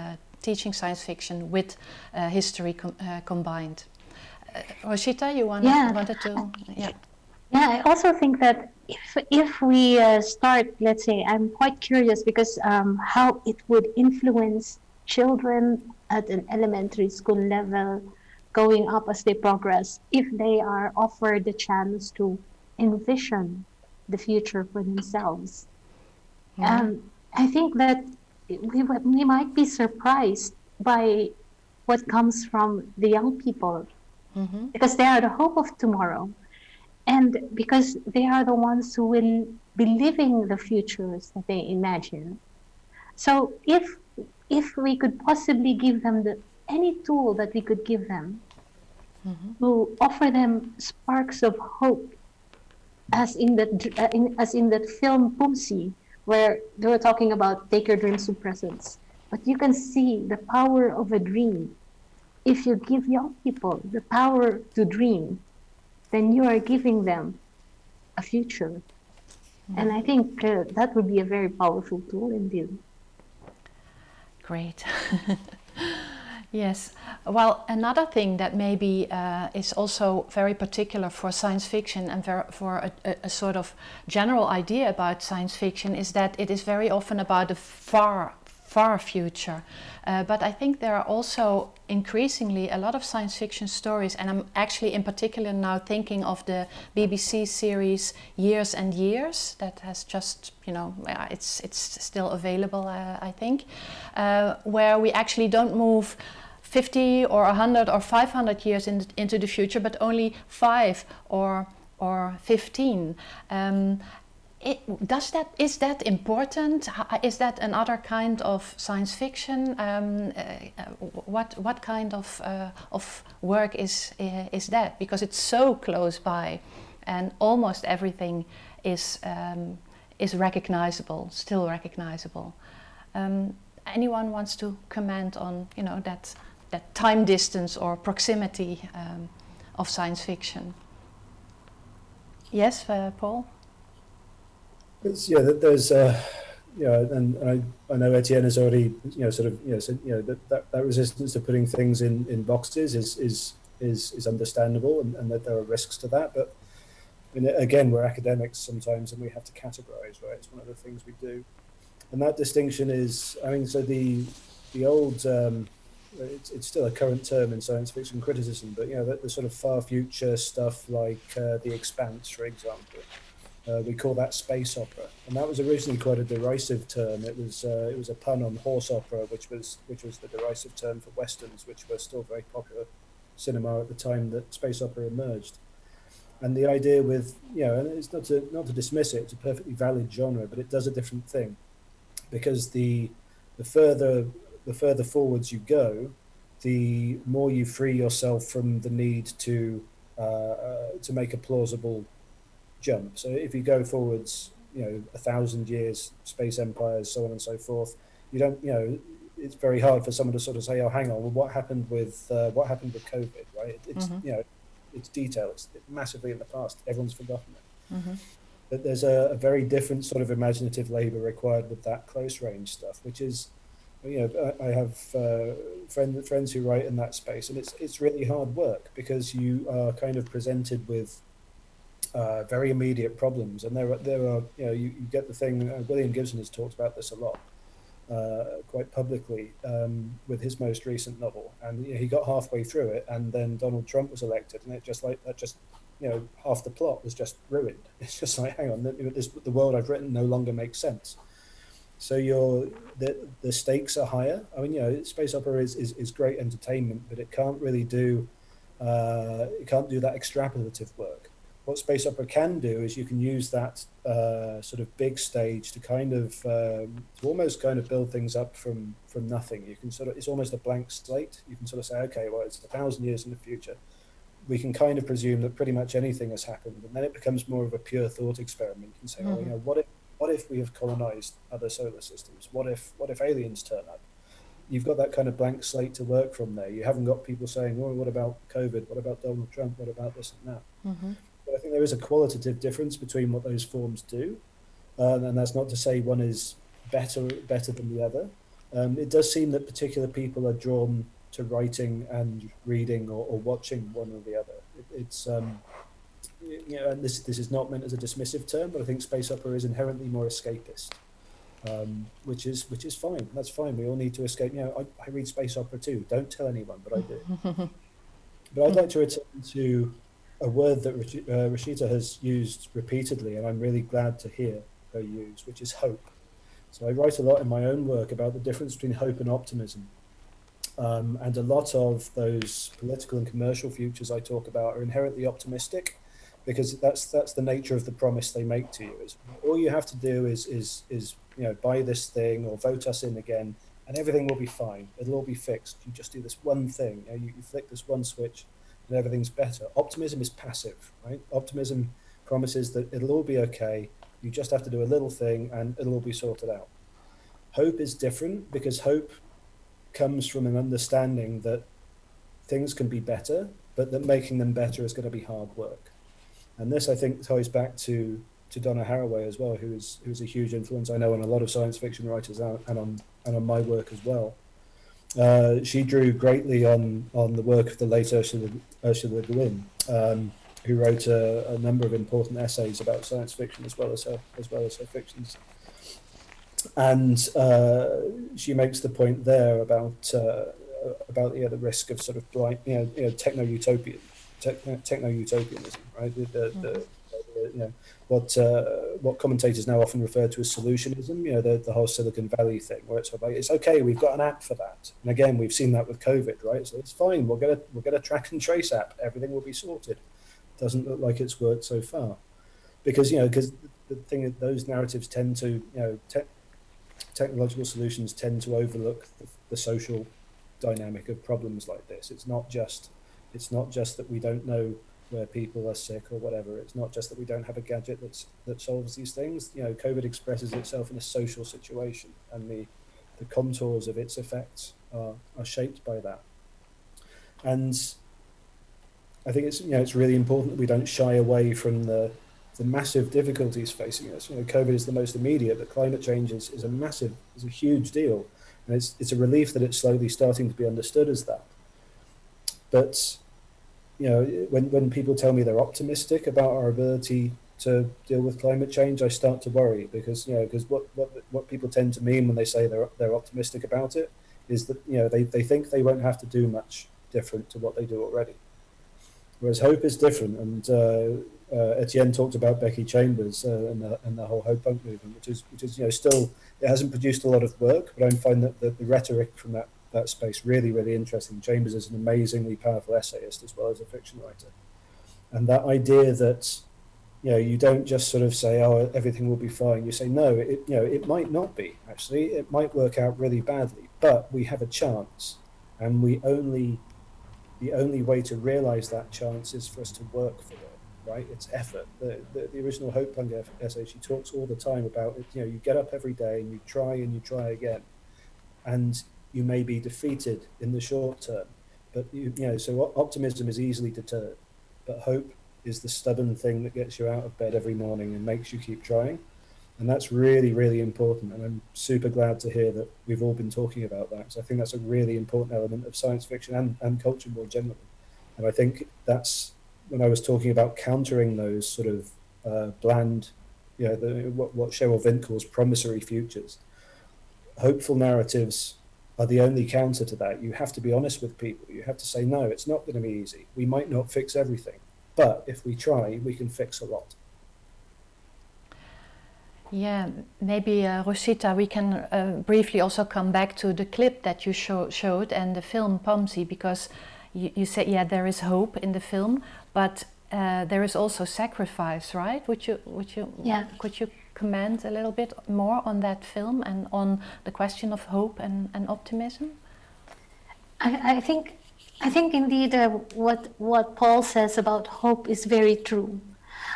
teaching science fiction with history combined. Roshita, you wanted to? Yeah. Yeah, I also think that if we start, let's say, I'm quite curious because how it would influence children at an elementary school level going up as they progress, if they are offered the chance to envision the future for themselves. I think that we might be surprised by what comes from the young people, because they are the hope of tomorrow, and because they are the ones who will be living the futures that they imagine. So if we could possibly give them any tool that we could give them to offer them sparks of hope, as in that film Pumsi, where they were talking about take your dreams to presence. But you can see the power of a dream. If you give young people the power to dream, then you are giving them a future. And I think that would be a very powerful tool indeed. Great. Yes. Well, another thing that maybe is also very particular for science fiction and for a sort of general idea about science fiction is that it is very often about the far future. But I think there are also increasingly a lot of science fiction stories, and I'm actually in particular now thinking of the BBC series Years and Years that has just, it's still available, I think, where we actually don't move 50 or 100 or 500 years into the future, but only 5 or 15. Is that important? Is that another kind of science fiction? What kind of work is that? Because it's so close by, and almost everything is recognizable, still recognizable. Anyone wants to comment on that time distance or proximity of science fiction? Yes, Paul. It's, yeah, there's and I know Etienne has already sort of said that resistance to putting things in boxes is understandable, and that there are risks to that. But I mean, again, we're academics sometimes, and we have to categorize, right? It's one of the things we do, and that distinction is, I mean, so the old it's still a current term in science fiction criticism, but the sort of far future stuff like The Expanse, for example. We call that space opera, and that was originally quite a derisive term. It was a pun on horse opera, which was the derisive term for westerns, which were still very popular cinema at the time that space opera emerged. And the idea with and it's not to dismiss it; it's a perfectly valid genre, but it does a different thing, because the further forwards you go, the more you free yourself from the need to make a plausible jump. So if you go forwards, 1,000 years, space empires, so on and so forth, you don't, it's very hard for someone to sort of say, oh, hang on, well, what happened with COVID, right? It's it's detail, it's massively in the past. Everyone's forgotten it. Mm-hmm. But there's a very different sort of imaginative labor required with that close range stuff, which is, I have friends who write in that space, and it's really hard work, because you are kind of presented with very immediate problems, and there are you get the thing. William Gibson has talked about this a lot, quite publicly, with his most recent novel, and he got halfway through it, and then Donald Trump was elected, and it just half the plot was just ruined. It's just like, hang on, the world I've written no longer makes sense. So the stakes are higher. I mean, space opera is great entertainment, but it can't really do that extrapolative work. What space opera can do is you can use that sort of big stage to kind of to almost kind of build things up from nothing. You can it's almost a blank slate. You can sort of say, okay, well, it's 1,000 years in the future. We can kind of presume that pretty much anything has happened, and then it becomes more of a pure thought experiment. You can say, what if we have colonized other solar systems? What if aliens turn up? You've got that kind of blank slate to work from there. You haven't got people saying, oh, what about COVID? What about Donald Trump? What about this and that? Mm-hmm. But I think there is a qualitative difference between what those forms do, and that's not to say one is better than the other. It does seem that particular people are drawn to writing and reading or watching one or the other. It's and this is not meant as a dismissive term, but I think space opera is inherently more escapist, which is fine. That's fine. We all need to escape. I read space opera too. Don't tell anyone, but I do. But I'd like to return to a word that Rashita has used repeatedly, and I'm really glad to hear her use, which is hope. So I write a lot in my own work about the difference between hope and optimism. And a lot of those political and commercial futures I talk about are inherently optimistic, because that's the nature of the promise they make to you. Is all you have to do is buy this thing or vote us in again, and everything will be fine. It'll all be fixed. You just do this one thing. You flick this one switch, and everything's better. Optimism is passive, right? Optimism promises that it'll all be okay. You just have to do a little thing, and it'll all be sorted out. Hope is different, because hope comes from an understanding that things can be better, but that making them better is going to be hard work. And this, I think, ties back to Donna Haraway as well, who's a huge influence, I know, on a lot of science fiction writers and on my work as well. She drew greatly on the work of the late Ursula Le Guin, who wrote a number of important essays about science fiction as well as her fictions. And she makes the point there about the risk of sort of blind, techno-utopianism, right? What commentators now often refer to as solutionism, the whole Silicon Valley thing, where it's like, it's okay, we've got an app for that. And again, we've seen that with COVID, right? So it's fine, we'll get a track and trace app, everything will be sorted. Doesn't look like it's worked so far, because the thing is, those narratives tend to, technological solutions tend to overlook the social dynamic of problems like this. It's not just that we don't know where people are sick or whatever. It's not just that we don't have a gadget that solves these things. COVID expresses itself in a social situation, and the contours of its effects are shaped by that. And I think it's really important that we don't shy away from the the massive difficulties facing us. COVID is the most immediate, but climate change is a huge deal. And it's a relief that it's slowly starting to be understood as that. But, when people tell me they're optimistic about our ability to deal with climate change, I start to worry because what people tend to mean when they say they're optimistic about it is that, they think they won't have to do much different to what they do already. Whereas hope is different, and Etienne talked about Becky Chambers and the whole hope punk movement, which is still, it hasn't produced a lot of work, but I find that the rhetoric from that space really, really interesting. Chambers is an amazingly powerful essayist as well as a fiction writer, and that idea that you don't just sort of say, oh, everything will be fine. You say, no, it might not be. Actually, it might work out really badly, but we have a chance, and the only way to realize that chance is for us to work for it, right? It's effort. The original Hope Punk essay, she talks all the time about it. You get up every day and you try again, and you may be defeated in the short term, but so optimism is easily deterred, but hope is the stubborn thing that gets you out of bed every morning and makes you keep trying. And that's really, really important. And I'm super glad to hear that we've all been talking about that, because I think that's a really important element of science fiction and culture more generally. And I think that's when I was talking about countering those sort of bland, what Cheryl Vint calls promissory futures. Hopeful narratives are the only counter to that. You have to be honest with people. You have to say, no, it's not going to be easy. We might not fix everything, but if we try, we can fix a lot. Yeah, maybe Rosita, we can briefly also come back to the clip that you showed and the film Pumsy, because you said, yeah, there is hope in the film, but there is also sacrifice, right? Could you comment a little bit more on that film and on the question of hope and optimism? I think indeed what Paul says about hope is very true.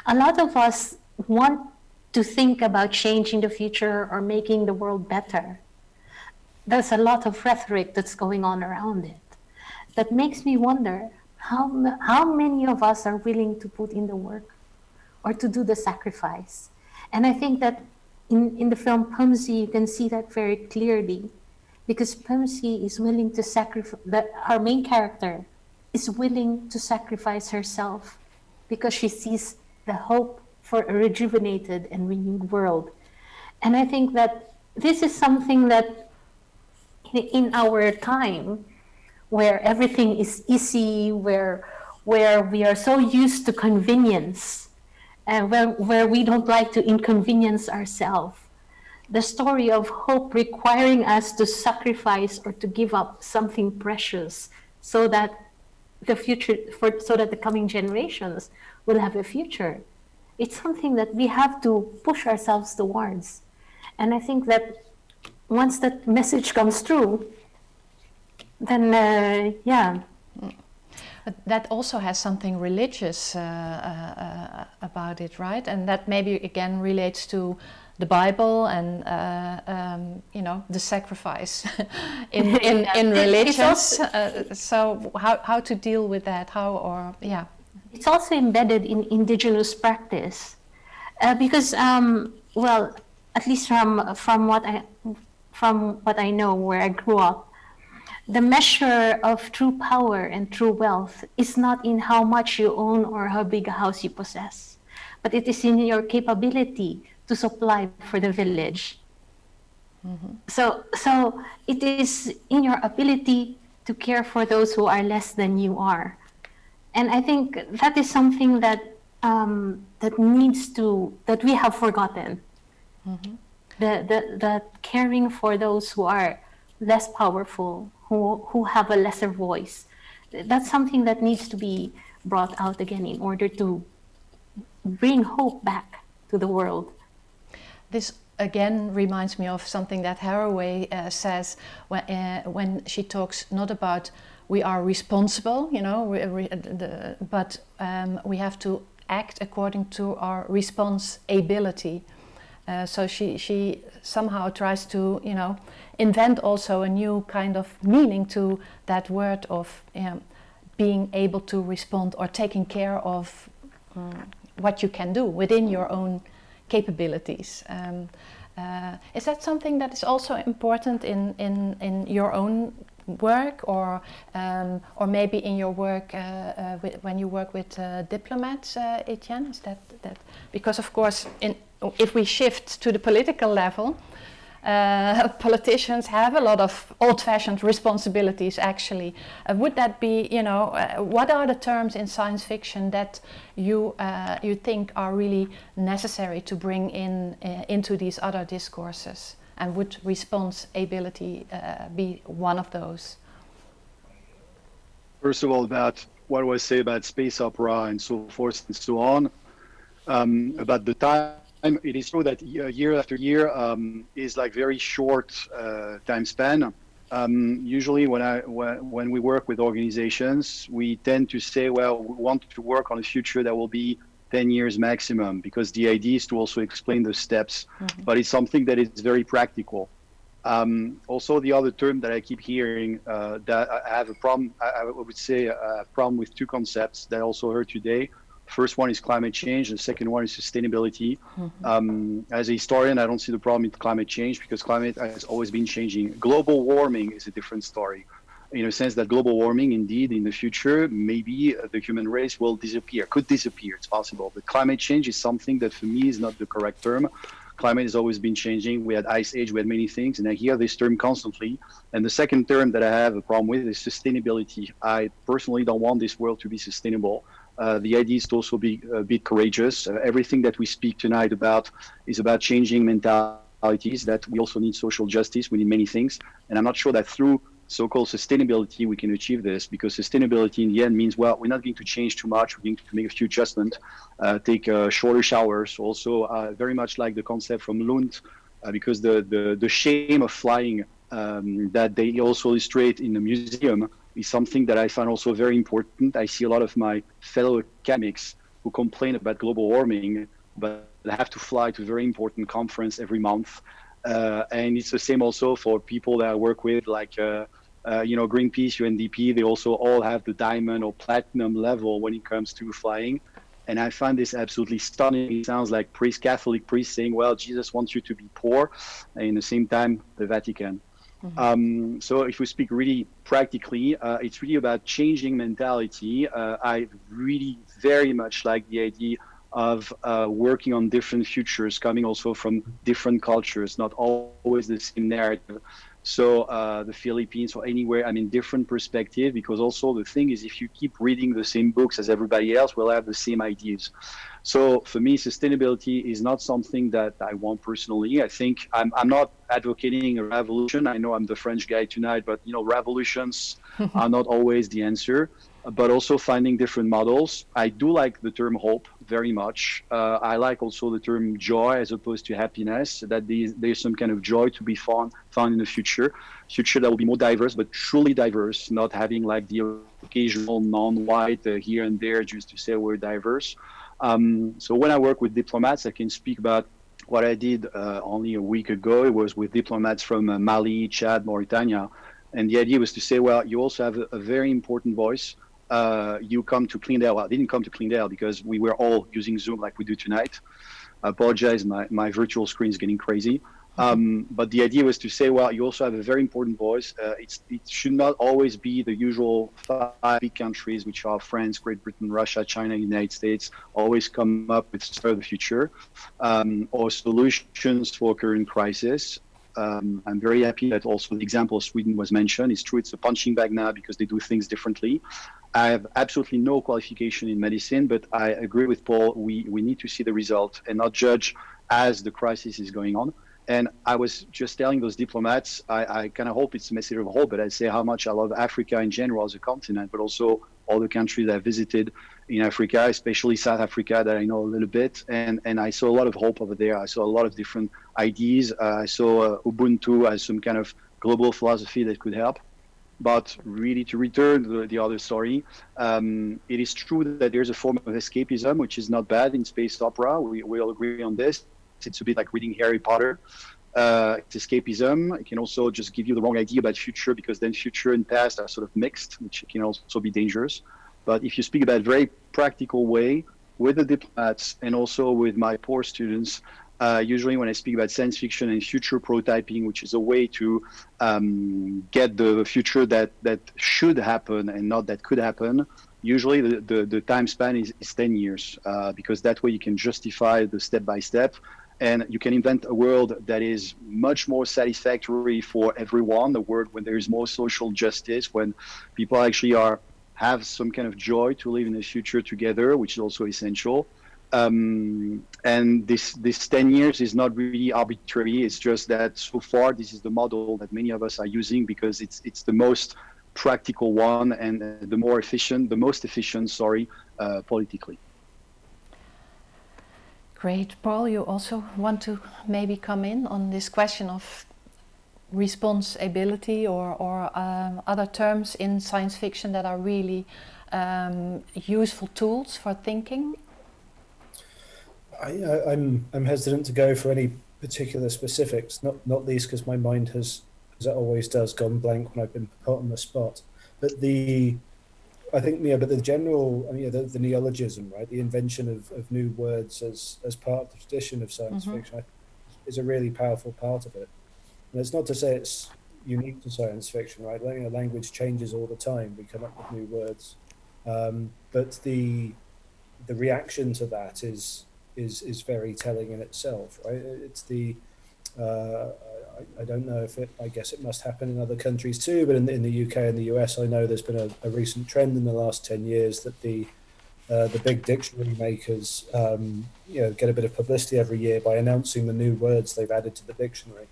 A lot of us want to think about changing the future or making the world better. There's a lot of rhetoric that's going on around it that makes me wonder how many of us are willing to put in the work or to do the sacrifice. And I think that in the film Pumsy, you can see that very clearly, because Pumsy is willing to sacrifice, our main character is willing to sacrifice herself because she sees the hope for a rejuvenated and renewed world. And I think that this is something that in our time, where everything is easy, where we are so used to convenience, and where we don't like to inconvenience ourselves, the story of hope requiring us to sacrifice or to give up something precious so that the coming generations will have a future. It's something that we have to push ourselves towards. And I think that once that message comes through, then, But that also has something religious about it, right? And that maybe again relates to the Bible and the sacrifice in religions. So how to deal with that? It's also embedded in indigenous practice, because at least from what I know, where I grew up, the measure of true power and true wealth is not in how much you own or how big a house you possess, but it is in your capability to supply for the village. Mm-hmm. So it is in your ability to care for those who are less than you are. And I think that is something that that we have forgotten. Mm-hmm. The caring for those who are less powerful, who have a lesser voice. That's something that needs to be brought out again in order to bring hope back to the world. This again reminds me of something that Haraway says when she talks not about we are responsible, but we have to act according to our responsibility. So she somehow tries to, invent also a new kind of meaning to that word of being able to respond or taking care of what you can do within your own capabilities. Is that something that is also important in your own work, or maybe in your work when you work with diplomats, Etienne? Is that because of course if we shift to the political level, politicians have a lot of old-fashioned responsibilities actually. Would that be, what are the terms in science fiction that you think are really necessary to bring into these other discourses? And would responsibility be one of those? First of all, about what I was say about space opera and so forth and so on, about the time. It is true that year after year is like very short time span. Usually when we work with organizations, we tend to say, well, we want to work on a future that will be 10 years maximum, because the idea is to also explain the steps, but it's something that is very practical. Also, the other term that I keep hearing that I have a problem, I would say a problem with two concepts that I also heard today. First one is climate change, and the second one is sustainability. As a historian, I don't see the problem with climate change, because climate has always been changing. Global warming is a different story, in a sense that global warming, indeed, in the future, maybe the human race will disappear, could disappear, it's possible. But climate change is something that for me is not the correct term. Climate has always been changing. We had ice age, we had many things, and I hear this term constantly. And the second term that I have a problem with is sustainability. I personally don't want this world to be sustainable. The idea is to also be a bit courageous. Everything that we speak tonight about is about changing mentalities, that we also need social justice, we need many things. And I'm not sure that through so-called sustainability we can achieve this, because sustainability in the end means, well, we're not going to change too much, we're going to make a few adjustments, take shorter showers, also very much like the concept from Lund, because the shame of flying that they also illustrate in the museum is something that I find also very important. I see a lot of my fellow academics who complain about global warming, but they have to fly to a very important conference every month. And it's the same also for people that I work with, like Greenpeace, UNDP. They also all have the diamond or platinum level when it comes to flying. And I find this absolutely stunning. It sounds like Catholic priests saying, well, Jesus wants you to be poor, and in the same time, the Vatican. So if we speak really practically, it's really about changing mentality. I really very much like the idea of working on different futures, coming also from different cultures, not always the same narrative. So the Philippines or anywhere, I mean, different perspective, because also the thing is, if you keep reading the same books as everybody else, we'll have the same ideas. So for me, sustainability is not something that I want personally. I think I'm not advocating a revolution. I know I'm the French guy tonight, but revolutions are not always the answer. But also finding different models. I do like the term hope very much. I like also the term joy as opposed to happiness, that there's some kind of joy to be found in the future that will be more diverse, but truly diverse, not having like the occasional non-white here and there just to say we're diverse. So when I work with diplomats, I can speak about what I did only a week ago. It was with diplomats from Mali, Chad, Mauritania. And the idea was to say, well, you also have a very important voice. You come to Cleandale. Well, I didn't come to Cleandale because we were all using Zoom like we do tonight. I apologize, my virtual screen is getting crazy. But the idea was to say, well, you also have a very important voice. It should not always be the usual 5 big countries, which are France, Great Britain, Russia, China, United States, always come up with for the future or solutions for current crisis. I'm very happy that also the example of Sweden was mentioned. It's true, it's a punching bag now because they do things differently. I have absolutely no qualification in medicine, but I agree with Paul. We need to see the result and not judge as the crisis is going on. And I was just telling those diplomats, I kind of hope it's a message of hope, but I say how much I love Africa in general as a continent, but also all the countries I visited in Africa, especially South Africa that I know a little bit. And I saw a lot of hope over there. I saw a lot of different ideas. I saw Ubuntu as some kind of global philosophy that could help. But really, to return to the other story, it is true that there's a form of escapism, which is not bad in space opera. We all agree on this. It's a bit like reading Harry Potter. It's escapism. It can also just give you the wrong idea about future, because then future and past are sort of mixed, which can also be dangerous. But if you speak about a very practical way, with the diplomats and also with my poor students. Usually when I speak about science fiction and future prototyping, which is a way to get the future that should happen and not that could happen, usually the time span is 10 years, because that way you can justify the step by step, and you can invent a world that is much more satisfactory for everyone, a world when there is more social justice, when people actually have some kind of joy to live in the future together, which is also essential. And this 10 years is not really arbitrary. It's just that so far this is the model that many of us are using because it's the most practical one and the most efficient, politically. Great. Paul, you also want to maybe come in on this question of responsibility or other terms in science fiction that are really useful tools for thinking? I'm hesitant to go for any particular specifics, not least because my mind has, as it always does, gone blank when I've been put on the spot. But I think but the general, the neologism, right, the invention of new words as part of the tradition of science fiction is a really powerful part of it. And it's not to say it's unique to science fiction, right? Language changes all the time. We come up with new words, but the reaction to that is very telling in itself, right? It's I don't know if I guess it must happen in other countries too, but in the UK and the US, I know there's been a recent trend in the last 10 years that the big dictionary makers, get a bit of publicity every year by announcing the new words they've added to the dictionary.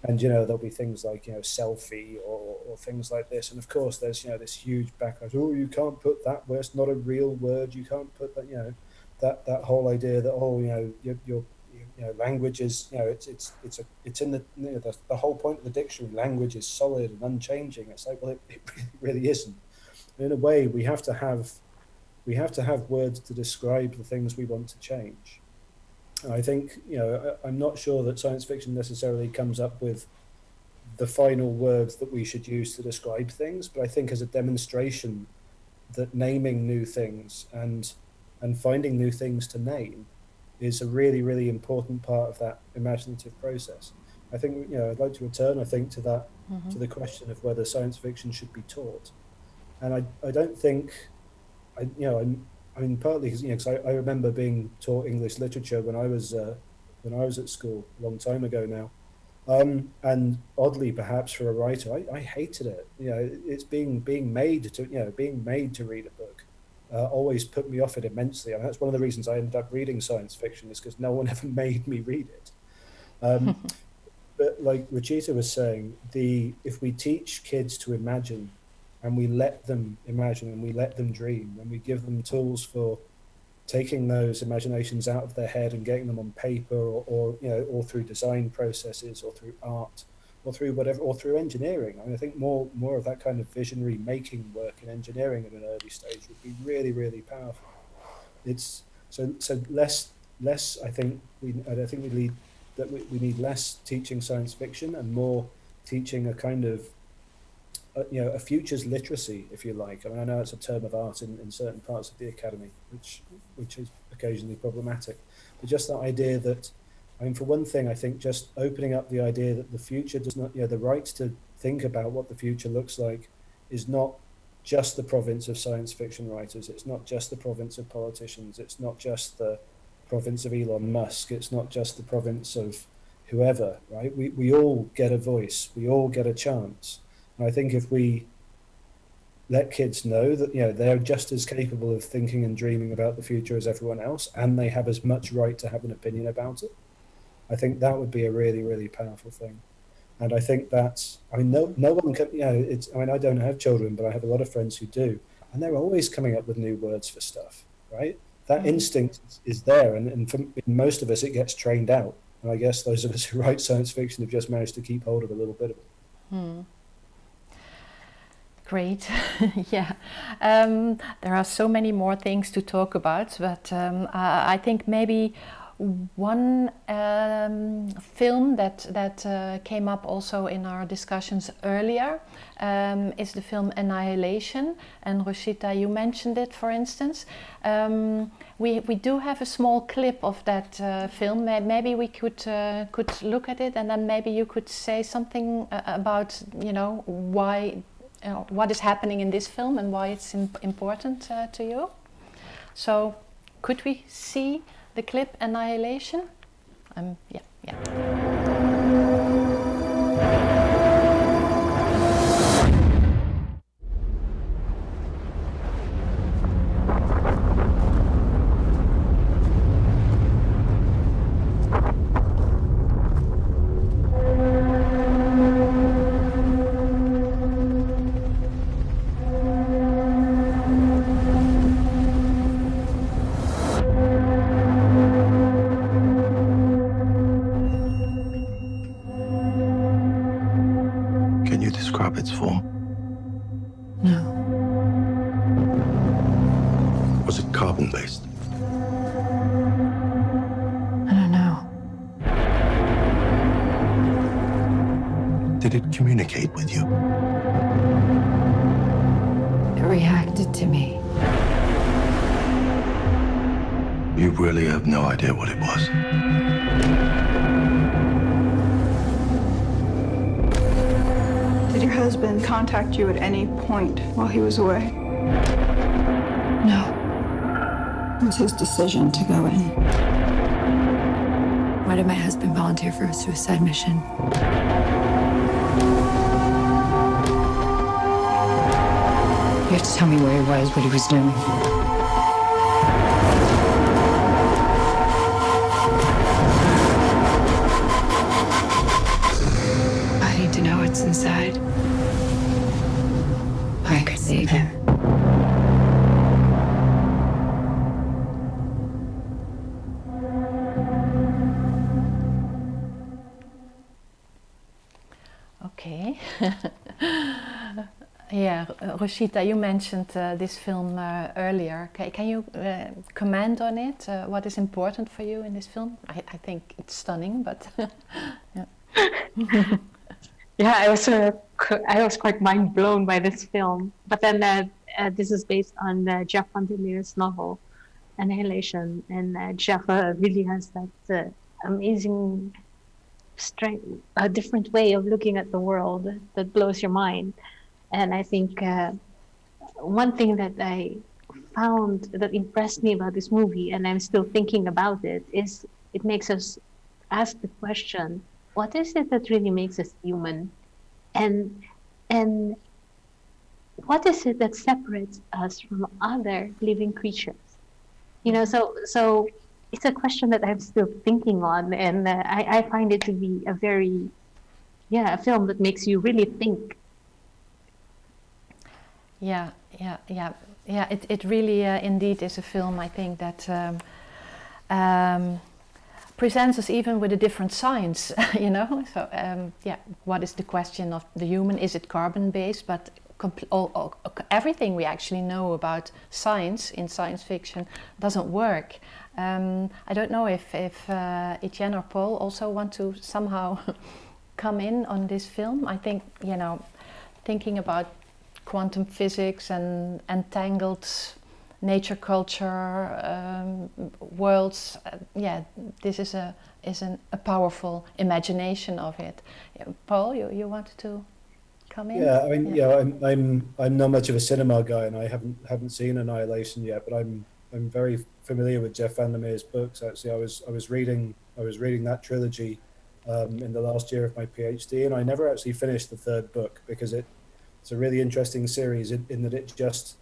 And, there'll be things like, selfie or things like this. And of course, there's, this huge backlash. Oh, you can't put that word. It's not a real word. You can't put that, that whole idea that, your language is, it's in the whole point of the dictionary. Language is solid and unchanging. It's like, well, it really isn't. In a way, we have to have words to describe the things we want to change. And I think, I'm not sure that science fiction necessarily comes up with the final words that we should use to describe things, but I think as a demonstration that naming new things and finding new things to name is a really, really important part of that imaginative process. I think, I'd like to return, I think, to that, to the question of whether science fiction should be taught. And I don't think, partly because, I remember being taught English literature when I was at school a long time ago now. And oddly, perhaps for a writer, I hated it. It's being made to read a book. Always put me off it immensely. And that's one of the reasons I ended up reading science fiction, is because no one ever made me read it. But like Rachita was saying, if we teach kids to imagine, and we let them imagine and we let them dream, and we give them tools for taking those imaginations out of their head and getting them on paper or through design processes or through art or through whatever, or through engineering. I think more of that kind of visionary making work in engineering at an early stage would be really, really powerful. It's so less. I think we need less teaching science fiction and more teaching a kind of a futures literacy, if you like. I know it's a term of art in certain parts of the academy, which is occasionally problematic. But just that idea that, for one thing, I think just opening up the idea that the future does not, the right to think about what the future looks like is not just the province of science fiction writers. It's not just the province of politicians. It's not just the province of Elon Musk. It's not just the province of whoever, right? We all get a voice. We all get a chance. And I think if we let kids know that, they're just as capable of thinking and dreaming about the future as everyone else, and they have as much right to have an opinion about it, I think that would be a really, really powerful thing. And I think that's, no one can, I don't have children, but I have a lot of friends who do, and they're always coming up with new words for stuff, right? That instinct is there, and for most of us, it gets trained out. And I guess those of us who write science fiction have just managed to keep hold of a little bit of it. Great. Yeah. There are so many more things to talk about, but I think maybe One film that came up also in our discussions earlier is the film Annihilation, and Roshita, you mentioned it, for instance. We do have a small clip of that film. Maybe we could look at it, and then maybe you could say something about, why, what is happening in this film and why it's important to you. So, could we see the clip Annihilation? Yeah. Can you describe its form? No. Was it carbon-based? I don't know. Did it communicate with you? It reacted to me. You really have no idea what it was. Did your husband contact you at any point while he was away? No. It was his decision to go in. Why did my husband volunteer for a suicide mission? You have to tell me where he was, what he was doing. I need to know what's inside. I could save him. Okay. Yeah, Roshita, you mentioned this film earlier. Can you comment on it? What is important for you in this film? I think it's stunning, but yeah. Yeah, I was quite mind blown by this film. But then this is based on Jeff Vandermeer's novel, Annihilation, and Jeff really has that amazing strength, a different way of looking at the world that blows your mind. And I think one thing that I found that impressed me about this movie, and I'm still thinking about it, is it makes us ask the question, what is it that really makes us human? And what is it that separates us from other living creatures? So it's a question that I'm still thinking on, and I find it to be a film that makes you really think. Yeah. It really indeed is a film, I think, that presents us even with a different science, So, what is the question of the human? Is it carbon-based? But everything we actually know about science in science fiction doesn't work. I don't know if Etienne or Paul also want to somehow come in on this film. I think, thinking about quantum physics and entangled nature culture worlds, this is a powerful imagination of it. Paul, you wanted to come in? Yeah, I mean, I'm not much of a cinema guy, and I haven't seen Annihilation yet, but I'm very familiar with Jeff Vandermeer's books. Actually, I was reading that trilogy in the last year of my PhD, and I never actually finished the third book because it's a really interesting series in that it just,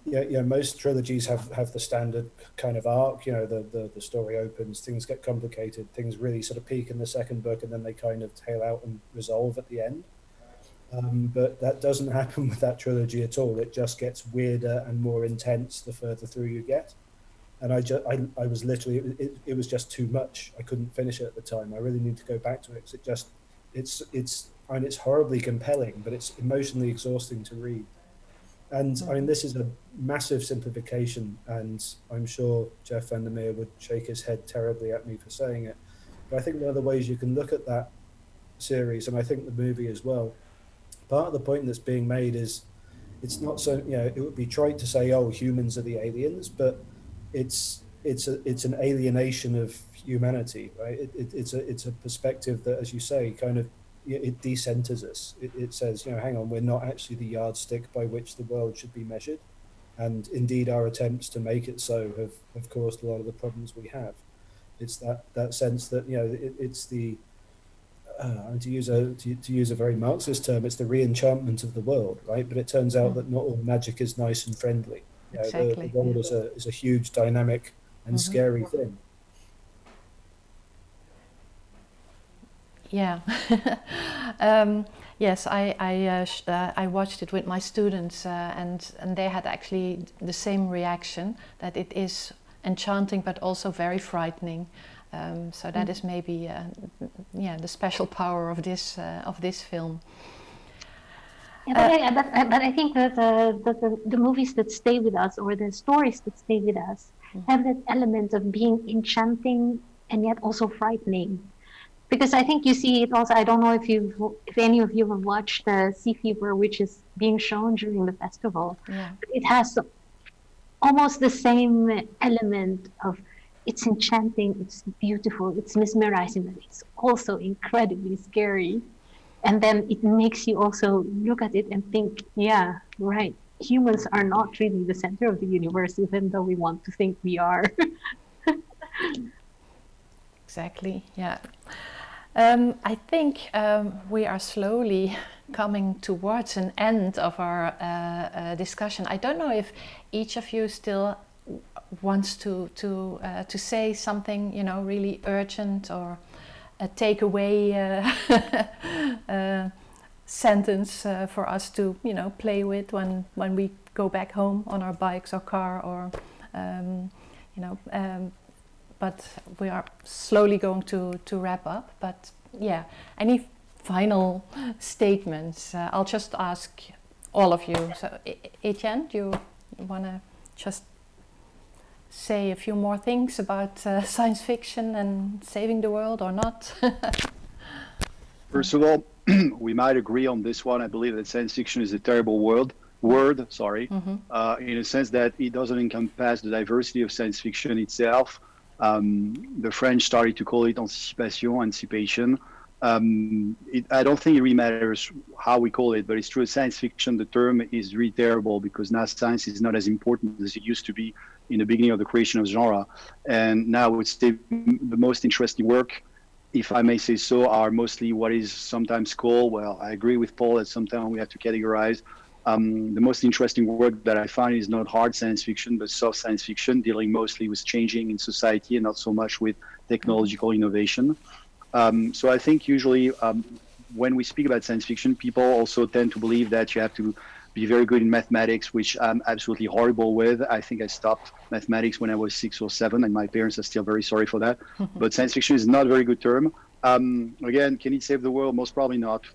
most trilogies have the standard kind of arc. The story opens, things get complicated, things really sort of peak in the second book, and then they kind of tail out and resolve at the end. But that doesn't happen with that trilogy at all. It just gets weirder and more intense the further through you get. And I was literally, it was just too much. I couldn't finish it at the time. I really need to go back to it because it's horribly compelling, but it's emotionally exhausting to read. And I mean, this is a massive simplification, and I'm sure Jeff Vandermeer would shake his head terribly at me for saying it. But I think one of the ways you can look at that series, and I think the movie as well, part of the point that's being made is it's not so, it would be trite to say, oh, humans are the aliens, but it's an alienation of humanity, right? It's a perspective that, as you say, kind of, it decenters us. It says, hang on, we're not actually the yardstick by which the world should be measured. And indeed, our attempts to make it so have caused a lot of the problems we have. It's that sense that, it's the, to use a very Marxist term, it's the re-enchantment of the world, right? But it turns out that not all magic is nice and friendly. Exactly. The world is a huge, dynamic and scary thing. Yeah. Yes, I watched it with my students, and they had actually the same reaction, that it is enchanting but also very frightening. So that is maybe the special power of this film. Yeah, but I think that the movies that stay with us, or the stories that stay with us, have that element of being enchanting and yet also frightening. Because I think you see it also. I don't know if any of you have watched Sea Fever, which is being shown during the festival. Yeah. It has almost the same element of, it's enchanting, it's beautiful, it's mesmerizing, but it's also incredibly scary. And then it makes you also look at it and think, yeah, right, humans are not really the center of the universe, even though we want to think we are. Exactly, yeah. I think we are slowly coming towards an end of our discussion. I don't know if each of you still wants to say something, really urgent, or a takeaway sentence for us to, play with when we go back home on our bikes or car, or but we are slowly going to wrap up. But yeah, any final statements? I'll just ask all of you. So Etienne, do you want to just say a few more things about science fiction and saving the world, or not? First of all, we might agree on this one. I believe that science fiction is a terrible word, in a sense that it doesn't encompass the diversity of science fiction itself. The French started to call it anticipation. I don't think it really matters how we call it, but it's true. Science fiction, the term is really terrible, because now science is not as important as it used to be in the beginning of the creation of genre. And now it's the most interesting work, if I may say so, are mostly what is sometimes called, well, I agree with Paul that sometimes we have to categorize. The most interesting work that I find is not hard science fiction, but soft science fiction, dealing mostly with changing in society and not so much with technological innovation. So I think usually when we speak about science fiction, people also tend to believe that you have to be very good in mathematics, which I'm absolutely horrible with. I think I stopped mathematics when I was 6 or 7, and my parents are still very sorry for that. But science fiction is not a very good term. Again, can it save the world? Most probably not.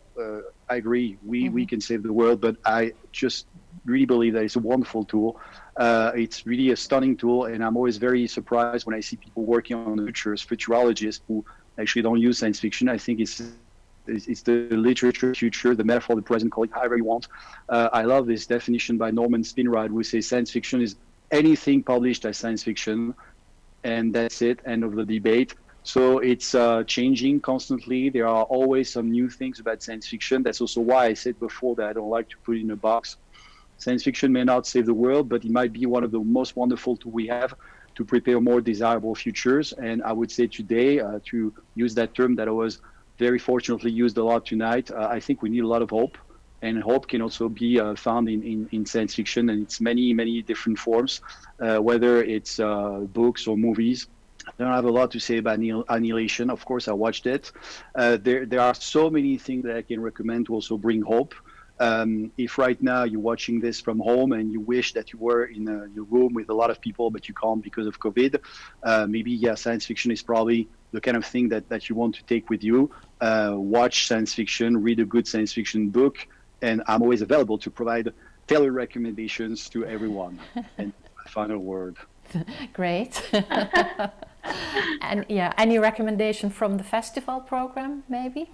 I agree, we can save the world, but I just really believe that it's a wonderful tool. It's really a stunning tool, and I'm always very surprised when I see people working on futures, futurologists who actually don't use science fiction. I think it's the literature future, the metaphor, the present, call it however you want. I love this definition by Norman Spinrad, who says science fiction is anything published as science fiction, and that's it, end of the debate. So it's changing constantly. There are always some new things about science fiction. That's also why I said before that I don't like to put it in a box. Science fiction may not save the world, but it might be one of the most wonderful tools we have to prepare more desirable futures. And I would say today, to use that term that I was very fortunately used a lot tonight, I think we need a lot of hope. And hope can also be found in science fiction, and it's many different forms, whether it's books or movies. I don't have a lot to say about Annihilation. Of course, I watched it. There are so many things that I can recommend to also bring hope. If right now you're watching this from home and you wish that you were in your room with a lot of people, but you can't because of COVID, maybe, science fiction is probably the kind of thing that you want to take with you. Watch science fiction, read a good science fiction book, and I'm always available to provide tailored recommendations to everyone. And my final word. Great. And yeah, any recommendation from the festival program, maybe?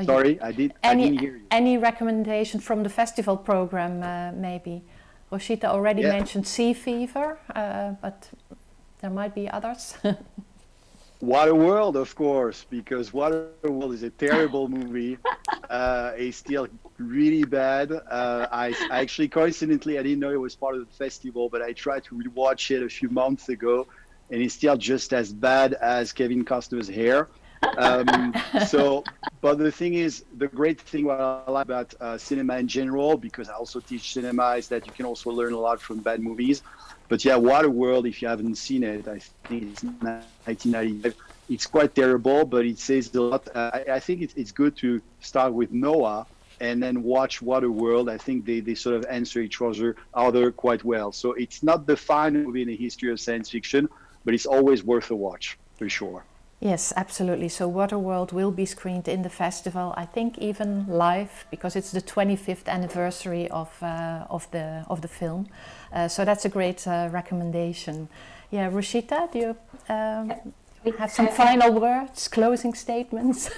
Sorry, I didn't hear you. Any recommendation from the festival program, maybe? Rosita already mentioned Sea Fever, but there might be others. Waterworld, of course, because Waterworld is a terrible movie. It's still really bad. I actually, coincidentally, I didn't know it was part of the festival, but I tried to rewatch it a few months ago, and it's still just as bad as Kevin Costner's hair. But the thing is, the great thing what I like about cinema in general, because I also teach cinema, is that you can also learn a lot from bad movies. But yeah, Waterworld, if you haven't seen it, I think it's 1995. It's quite terrible, but it says a lot. I think it's good to start with Noah and then watch Waterworld. I think they sort of answer each other quite well. So it's not the final movie in the history of science fiction, but it's always worth a watch, for sure. Yes, absolutely. So Waterworld will be screened in the festival, I think even live, because it's the 25th anniversary of the film. So that's a great recommendation. Yeah, Rosita, do you have some final words, closing statements?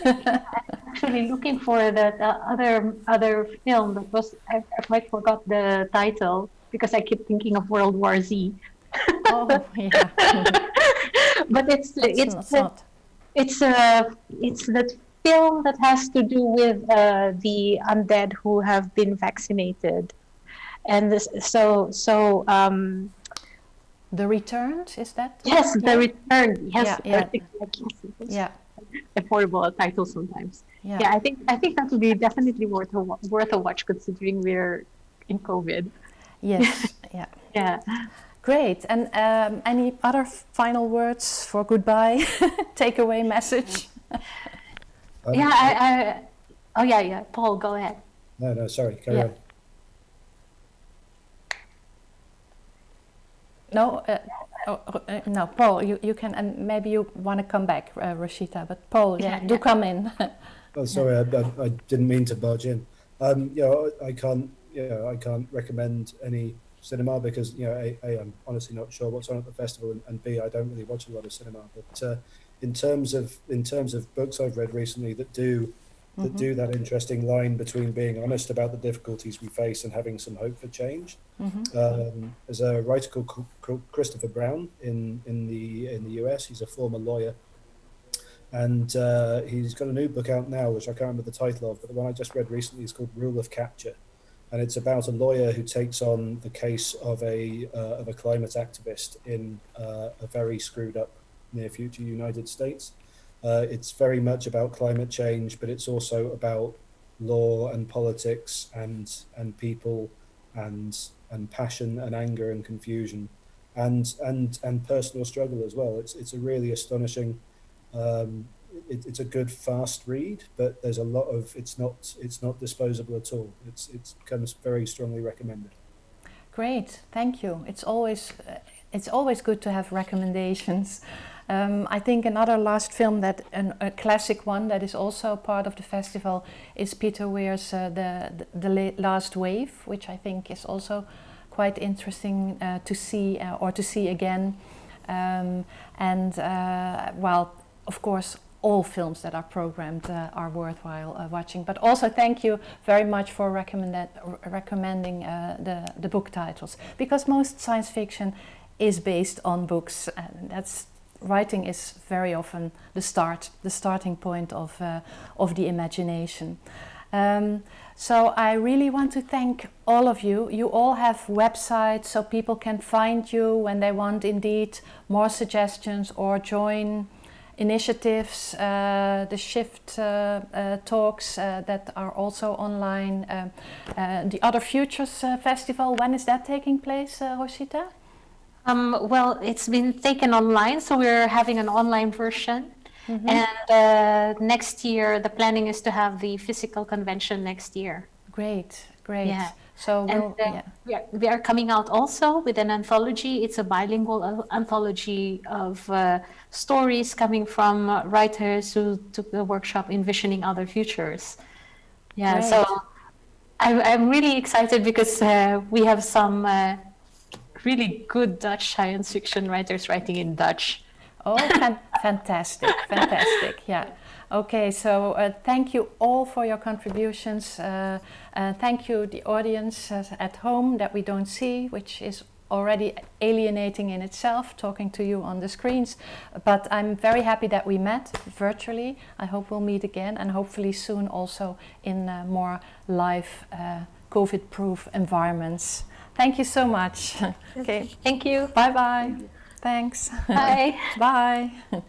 Actually, looking for that other film that was, I quite forgot the title because I keep thinking of World War Z. Oh, yeah. But it's that film that has to do with the undead who have been vaccinated, and The Returned, is that? Yes, The Return. Yes, yeah. A horrible title sometimes. Yeah, I think that would be definitely worth a watch, considering we're in COVID. Yes, yeah. Yeah. Great. And any other final words for goodbye? Takeaway message? Paul, go ahead. No, sorry, carry on. No, Paul, you can, and maybe you want to come back, Rosita, but Paul, do come in. Oh, sorry, I didn't mean to barge in. I can't recommend any cinema because A, I'm honestly not sure what's on at the festival, and B, I don't really watch a lot of cinema. But in terms of books I've read recently that do that interesting line between being honest about the difficulties we face and having some hope for change. There's a writer called Christopher Brown in the US. He's a former lawyer, and he's got a new book out now, which I can't remember the title of, but the one I just read recently is called Rule of Capture. And it's about a lawyer who takes on the case of a climate activist in a very screwed up near future United States. It's very much about climate change, but it's also about law and politics and people and passion and anger and confusion and personal struggle as well. It's a really astonishing. It's a good fast read, but there's a lot of it's not disposable at all. It becomes very strongly recommended. Great, thank you. It's always good to have recommendations. I think another last film a classic one that is also part of the festival is Peter Weir's The Last Wave, which I think is also quite interesting to see again. Of course, all films that are programmed are worthwhile watching. But also thank you very much for recommending the book titles, because most science fiction is based on books, and writing is very often the starting point of the imagination. So I really want to thank all of you. You all have websites so people can find you when they want indeed more suggestions or join initiatives, the Shift talks that are also online. The Other Futures Festival, when is that taking place, Rosita? Well, it's been taken online, so we're having an online version. And next year, the planning is to have the physical convention next year. Great. Yeah. So we are coming out also with an anthology. It's a bilingual anthology of stories coming from writers who took the workshop Envisioning Other Futures. Yeah, Great. so I'm really excited because we have some really good Dutch science fiction writers writing in Dutch. Oh, fantastic, fantastic, yeah. Okay, so thank you all for your contributions. Thank you, the audience at home that we don't see, which is already alienating in itself, talking to you on the screens. But I'm very happy that we met virtually. I hope we'll meet again, and hopefully soon also in more live, COVID-proof environments. Thank you so much. Okay. Thank you. Bye-bye. Thanks. Bye. Bye.